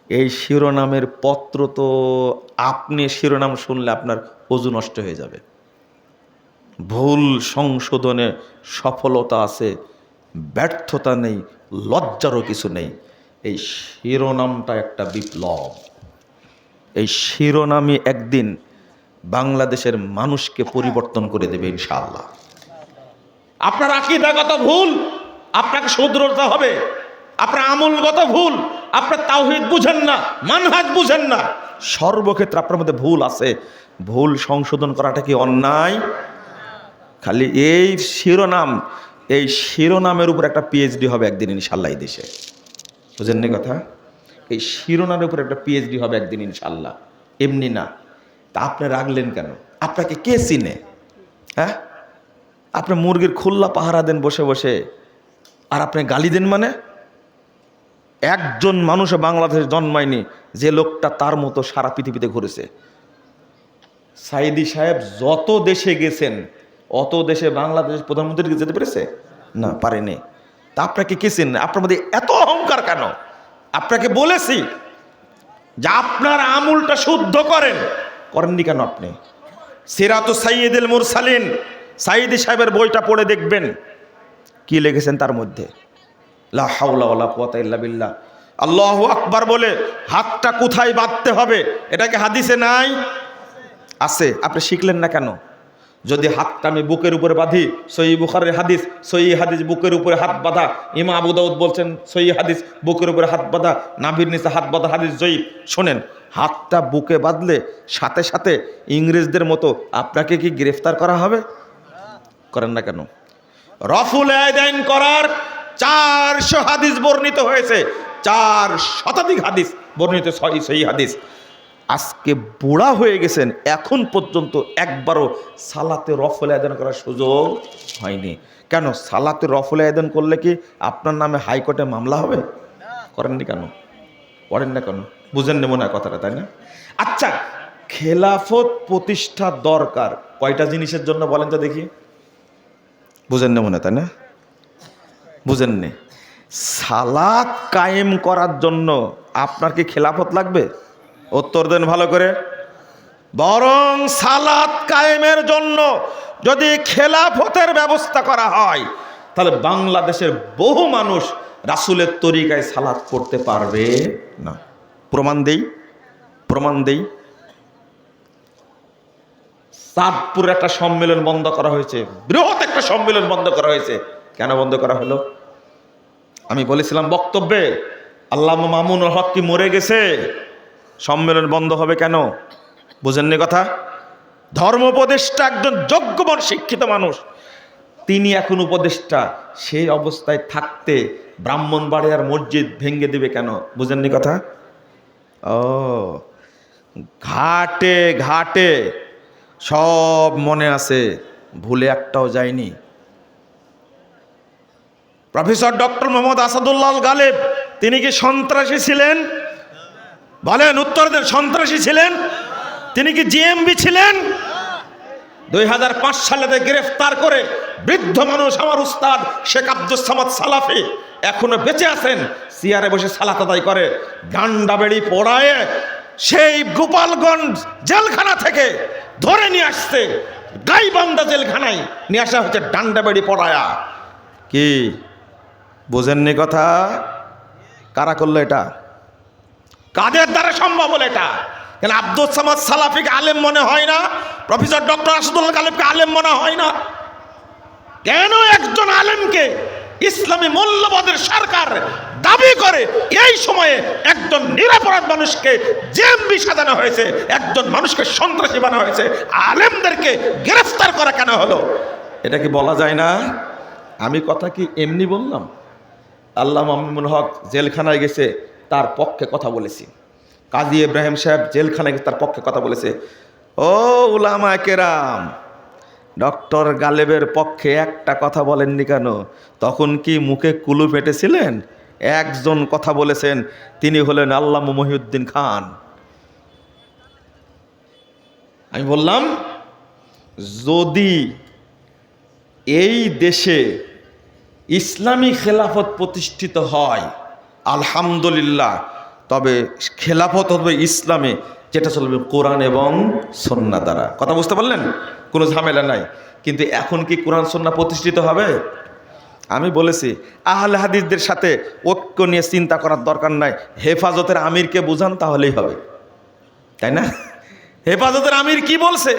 এই শিরোনামের পত্র তো আপনি শিরোনাম শুনলে আপনার ওযু নষ্ট হয়ে যাবে। ভুল সংশোধনে সফলতা আছে, ব্যর্থতা নেই, লজ্জারও কিছু নেই। এই শিরোনামটা একটা বিপ্লব। এই শিরোনামই একদিন বাংলাদেশের মানুষকে পরিবর্তন করে দেবে ইনশাআল্লাহ। আপনার আকীদাগত ভুল, আপনাকে শুধরতে হবে। আপনার আমলগত ভুল, আপনার তাওহীদ বুঝেন না, মানহাজ বুঝেন না, সর্বক্ষেত্রে আপনার মধ্যে ভুল আছে। ভুল সংশোধন করাটা কি অন্যায়? খালি এই শিরোনাম, এই শিরোনামের উপর একটা পিএইচডি হবে একদিন ইনশাআল্লাহ এই দেশে। বুঝেননি কথা? এই শিরোনামের উপর একটা পিএইচডি হবে একদিন ইনশাআল্লাহ, এমনি না। তা আপনি রাখলেন কেন? আপনাকে কে চিনে? হ্যাঁ, আপনি মুরগির খুল্লা পাহারা দেন বসে বসে, আর আপনি গালি দেন মানে? একজন মানুষে বাংলাদেশে জন্মায়নি যে লোকটা তার মতো সারা পৃথিবীতে ঘুরেছে। সাইদি সাহেব যত দেশে গেছেন, অত দেশে বাংলাদেশ প্রধানমন্ত্রী যেতে পেরেছে না, পারেনি। তা আপনাকে কে চিনে? আপনার মধ্যে এত অহংকার কেন? আপনাকে বলেছি যে আপনার আমলটা শুদ্ধ করেন, করেননি কেন আপনি? সিরাতু সাইয়্যিদুল মুরসালিন, সাইদি সাহেবের বইটা পড়ে দেখবেন কি লিখেছেন তার মধ্যে। লা হাওলা ওয়ালা কুওয়াতা ইল্লা বিল্লাহ। আল্লাহু আকবার বলে হাতটা কোথায় বাঁধতে হবে এটা কি হাদিসে নাই? আছে। আপনি শিখলেন না কেন? যদি হাতটা আমি বুকের উপরে বাঁধি, সহিহ বুখারীর হাদিস, সহিহ হাদিস বুকের উপরে হাত বাঁধা। ইমাম আবু দাউদ বলছেন সহিহ হাদিস বুকের উপরে হাত বাঁধা, নাভির নিচে হাত বাঁধা হাদিস জয়ীফ। শোনেন, হাতটা বুকে বাঁধলে সাথে সাথে ইংরেজদের মতো আপনাকে কি গ্রেফতার করা হবে? করেন না কেন? রফুল আয়দাইন করার 400 হাদিস বর্ণিত হয়েছে, 4 শতাধিক হাদিস বর্ণিত, সহিহ হাদিস। আজকে বুড়া হয়ে গেছেন, এখন পর্যন্ত একবারও সালাতে রফল আয়দান করার সুযোগ হয়নি। কেন? সালাতে রফল আয়দান করলে কি আপনার নামে হাইকোর্টে মামলা হবে? করেননি কেন? করেন না কেন? বুঝেন না মনে হয় কথাটা, তাই না? আচ্ছা, খেলাফত প্রতিষ্ঠা দরকার কয়টা জিনিসের জন্য বলেন তো দেখি? বুঝেন না মনে হয়, তাই না? বুঝেননি? সালাত কায়েম করার জন্য আপনার কি খেলাফত লাগবে? উত্তর দেন ভালো করে। বরং সালাত কায়েমের জন্য যদি খেলাফতের ব্যবস্থা করা হয়, তাহলে বাংলাদেশের বহু মানুষ রাসূলের তরিকায় সালাত করতে পারবে না। প্রমাণ দেই। চাঁদপুরের একটা সম্মেলন বন্ধ করা হয়েছে, বৃহৎ একটা সম্মেলন বন্ধ করা হয়েছে। কেন বন্ধ করা হলো? আমি বলেছিলাম বক্তব্যে, আল্লামা মামুনুল হক কি মরে গেছে? সম্মেলন বন্ধ হবে কেন? বুঝেননি কথা? ধর্ম উপদেষ্টা একজন যোগ্যমান শিক্ষিত মানুষ, তিনি এখন উপদেষ্টা, সেই অবস্থায় থাকতে ব্রাহ্মণবাড়িয়ার মসজিদ ভেঙে দিবে কেন? বুঝেননি কথা? ও, ঘাটে ঘাটে সব মনে আছে, ভুলে একটাও যায়নি। প্রফেসর ডক্টর মোহাম্মদ আসাদুল্লাহ গালেব, তিনি কি সন্ত্রাসী ছিলেন? বলেন, উত্তর দেন। সন্ত্রাসী ছিলেন? তিনি কি জিএমবি ছিলেন? 2005 সালে গ্রেফতার করে বৃদ্ধ মানুষ আমার উস্তাদ শেখ আব্দুস সামাদ সালাফি এখনো বেঁচে আছেন, চেয়ারে বসে সালাত আদায় করে। গান্ডাবেড়ি পোড়ায় সেই গোপালগঞ্জ জেলখানা থেকে ধরে নিয়ে আসছে, গাইবান্ধা জেলখানায় নিয়ে আসা হচ্ছে ডান্ডাবেড়ি পড়ায়া। কি বোঝেননি কথা? কারা করলো এটা? কাদের দ্বারা সম্ভব হলো এটা? কেন আব্দুস সামাদ সালাফিকে আলেম মনে হয় না? প্রফেসর ডক্টর আসাদুল্লাহ গালেবকে আলেম মনে হয় না? কেন একজন আলেমকে ইসলামী মূল্যবোধের সরকার দাবি করে এই সময়ে একজন নিরপরাধ মানুষকে জেএমবি সাজানো হয়েছে, একজন মানুষকে সন্ত্রাসী বানানো হয়েছে, আলেমদেরকে গ্রেফতার করা কেন হলো? এটা কি বলা যায় না? আমি কথা কি এমনি বললাম? আল্লামা মামুনুল হক জেলখানায় গেছে, তার পক্ষে কথা বলেছি। কাজী ইব্রাহিম সাহেব জেলখানায় গেছে, তার পক্ষে কথা বলেছে। ও উলামায়ে কেরাম, ডক্টর গালেবের পক্ষে একটা কথা বলেননি কেন? তখন কি মুখে কুলু ফেটেছিলেন? একজন কথা বলেছেন, তিনি হলেন আল্লামা মহিউদ্দিন খান। আমি বললাম, যদি এই দেশে ইসলামী খেলাফত প্রতিষ্ঠিত হয় আলহামদুলিল্লাহ, তবে খেলাফত হবে ইসলামে, যেটা চলবে কোরআন এবং সুন্নাহ দ্বারা। কথা বুঝতে পারলেন? কোনো ঝামেলা নাই। কিন্তু এখন কি কোরআন সুন্নাহ প্রতিষ্ঠিত হবে? আমি বলেছি আহলে হাদিসদের সাথে ঐক্য নিয়ে চিন্তা করার দরকার নাই, হেফাজতের আমিরকে বুঝান তাহলেই হবে, তাই না? হেফাজতের আমির কি বলছে?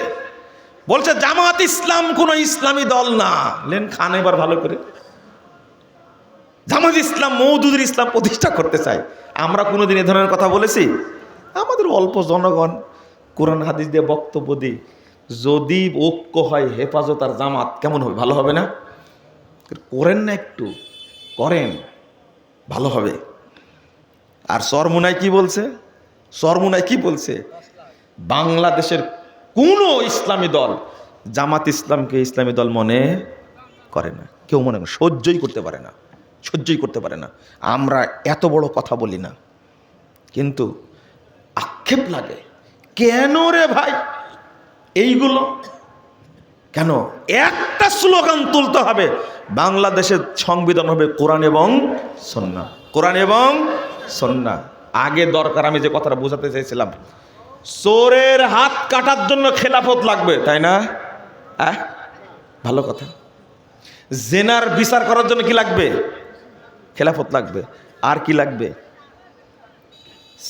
বলছে জামাত ইসলাম কোনো ইসলামী দল না। লেন খান এবার ভালো করে। জামাত ইসলাম মওদুদুল ইসলাম প্রতিষ্ঠা করতে চায়। আমরা কোনোদিন এ ধরনের কথা বলেছি? আমাদের অল্প জনগণ কোরআন হাদিস দিয়ে বক্তব্য দিই। যদি ঐক্য হয় হেফাজত আর জামাত, কেমন হবে? ভালো হবে না? করেন না, একটু করেন, ভালো হবে। আর চরমুনায় কি বলছে? চরমুনায় কি বলছে? বাংলাদেশের কোনো ইসলামী দল জামাত ইসলামকে ইসলামী দল মনে করে না, কেউ মনে করে, সহ্যই করতে পারে না, সহ্যই করতে পারে না। আমরা এত বড় কথা বলি না, কিন্তু আক্ষেপ লাগে, কেন রে ভাই এইগুলো কেন? একটা স্লোগান তুলতে হবে, বাংলাদেশের সংবিধান হবে কোরআন এবং সুন্নাহ, কোরআন এবং সুন্নাহ। আগে দরকার, আমি যে কথাটা বোঝাতে চাইছিলাম, চোরের হাত কাটার জন্য খেলাফত লাগবে, তাই না? ভালো কথা। জেনার বিচার করার জন্য কি লাগবে? খেলাফত লাগবে। আর কি লাগবে?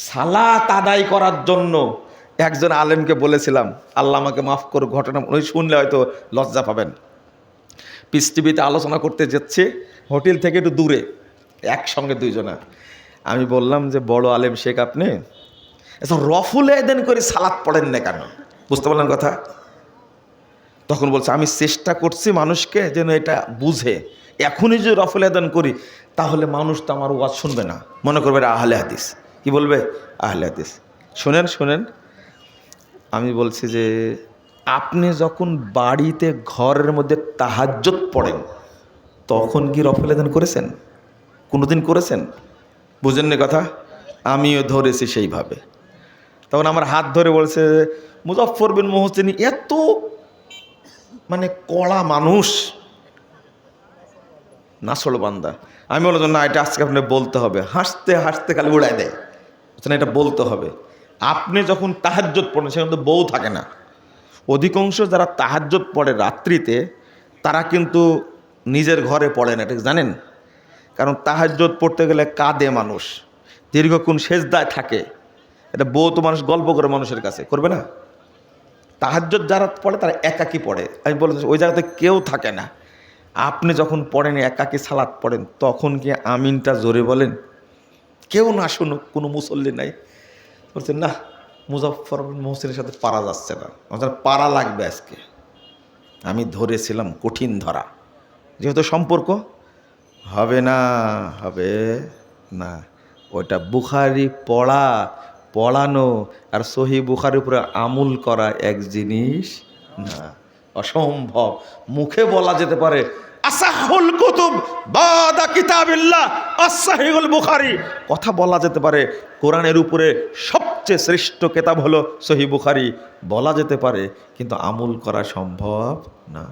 সালাত আদায় করার জন্য একজন আলেমকে বলেছিলাম, আল্লাহ আমাকে মাফ করুক, ঘটনা উনি শুনলে হয়তো লজ্জা পাবেন। পিস টিভিতে আলোচনা করতে যাচ্ছে, হোটেল থেকে একটু দূরে, একসঙ্গে দুইজনা। আমি বললাম যে বড় আলেম শেখ আপনি রফুল আদান করে সালাত পড়েন না কেন? বুঝতে পারলেন কথা? তখন বলছে আমি চেষ্টা করছি মানুষকে যেন এটা বুঝে, এখনই যদি রফুল আদান করি তাহলে মানুষ তো আমার ওয়াজ শুনবে না, মনে করবে এটা আহলে হাদিস। কি বলবে? আহলে হাদিস। শোনেন শোনেন, আমি বলছি যে আপনি যখন বাড়িতে ঘরের মধ্যে তাহাজ্জুদ পড়েন তখন কি রফুল আদান করেছেন? কোনোদিন করেছেন? বুঝেন না কথা? আমিও ধরেছি সেইভাবে। তখন আমার হাত ধরে বলছে মুজফফর বিন মোহসিন এত মানে কড়া মানুষ, নাসল বান্দা। আমি বললাম না, এটা আজকে আপনি বলতে হবে। হাসতে হাসতে খালি উড়াই দেয়, এটা বলতে হবে। আপনি যখন তাহাজ্জুদ পড়েন সেখানে তো বউ থাকে না। অধিকাংশ যারা তাহাজ্জুদ পড়ে রাত্রিতে তারা কিন্তু নিজের ঘরে পড়ে না, ঠিক জানেন? কারণ তাহাজ্জুদ পড়তে গেলে কাঁদে মানুষ, দীর্ঘক্ষণ সেজদায় থাকে। এটা বউ তো মানুষ গল্প করে মানুষের কাছে, করবে না? তাহাজ্জুদ যারা পড়ে তারা একাকী পড়ে। আমি বলছি ওই জায়গাতে কেউ থাকে না। আপনি যখন পড়েন একাকী সালাত পড়েন তখন কি আমিনটা জোরে বলেন? কেউ না শুনুক, কোনো মুসল্লি নাই। বলছেন না, মুজফফর বিন মোহসিনের সাথে পারা যাচ্ছে না, আমাদের পারা লাগবে আজকে। আমি ধরেছিলাম কঠিন ধরা, যেহেতু সম্পর্ক হবে না, হবে না। ওইটা বুখারি পড়ানো আর সহি বুখারির উপরে আমল করা এক জিনিস না, অসম্ভব। মুখে বলা যেতে পারে আসাহুল কুতুব বাদা কিতাবিল্লাহ আস-সাহিহুল বুখারী, কথা বলা যেতে পারে কোরআনের উপরে সবচেয়ে শ্রেষ্ঠ কিতাব হলো সহিহ বুখারী, বলা যেতে পারে, কিন্তু আমল করা সম্ভব না।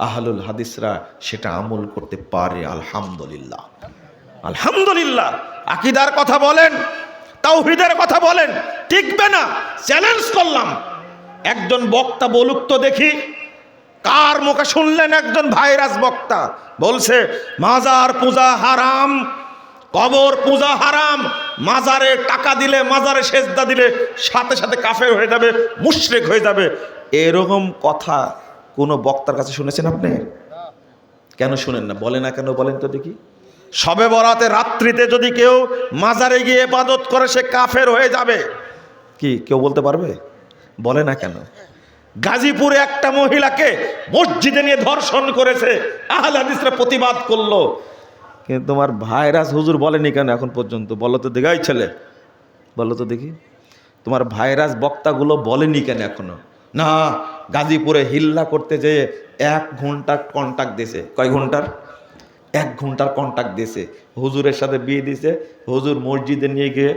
আহলুল হাদিসরা সেটা আমল করতে পারে, আলহামদুলিল্লাহ, আলহামদুলিল্লাহ। আকীদার কথা বলেন, তাওহীদের কথা বলেন, টিকবে না। চ্যালেঞ্জ করলাম, একজন বক্তা বলুক তো দেখি, কার মুখে শুনলেন একজন ভাইরাস বক্তা বলছে মাজার পূজা হারাম, কবর পূজা হারাম, মাজারে টাকা দিলে, মাজারে সেজদা দিলে সাথে সাথে কাফের হয়ে যাবে, মুশরিক হয়ে যাবে। এরকম কথা কোনো বক্তার কাছে শুনেছেন আপনি? কেন শুনেন না? বলে না কেন বলেন তো দেখি? শবে বরাতে রাত্রিতে যদি কেউ মাজারে গিয়ে ইবাদত করে সে কাফের হয়ে যাবে, কি কেউ বলতে পারবে? বলে না কেন? গাজীপুরে একটা মহিলাকে মসজিদে নিয়ে ধর্ষণ করেছে, আহলে হাদিসরা প্রতিবাদ করলো, কিন্তু তোমার ভাইরাস হুজুর বলেনি কেন এখন পর্যন্ত? বলো তো দেখি, এই ছেলে বলো তো দেখি, তোমার ভাইরাস বক্তাগুলো বলেনি কেন এখনো? না, গাজীপুরে হিল্লা করতে যেয়ে 1 ঘন্টার কন্ট্যাক্ট দিয়েছে। কয় ঘন্টার? 1 ঘন্টার কন্ট্যাক্ট দিয়েছে। হুজুরের সাথে বিয়ে দিয়েছে, হুজুর মসজিদে নিয়ে গিয়ে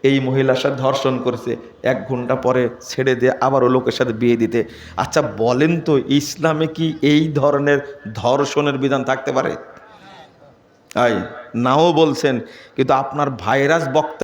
এই মহিলার সাথে ধর্ষণ করেছে, 1 ঘন্টা পরে ছেড়ে দিয়ে আবার ও লোকের সাথে বিয়ে দিতে। আচ্ছা বলেন তো, ইসলামে কি এই ধরনের ধর্ষণের বিধান থাকতে পারে? নাও বলছেন, কিন্তু আপনার ভাইরাস বক্তা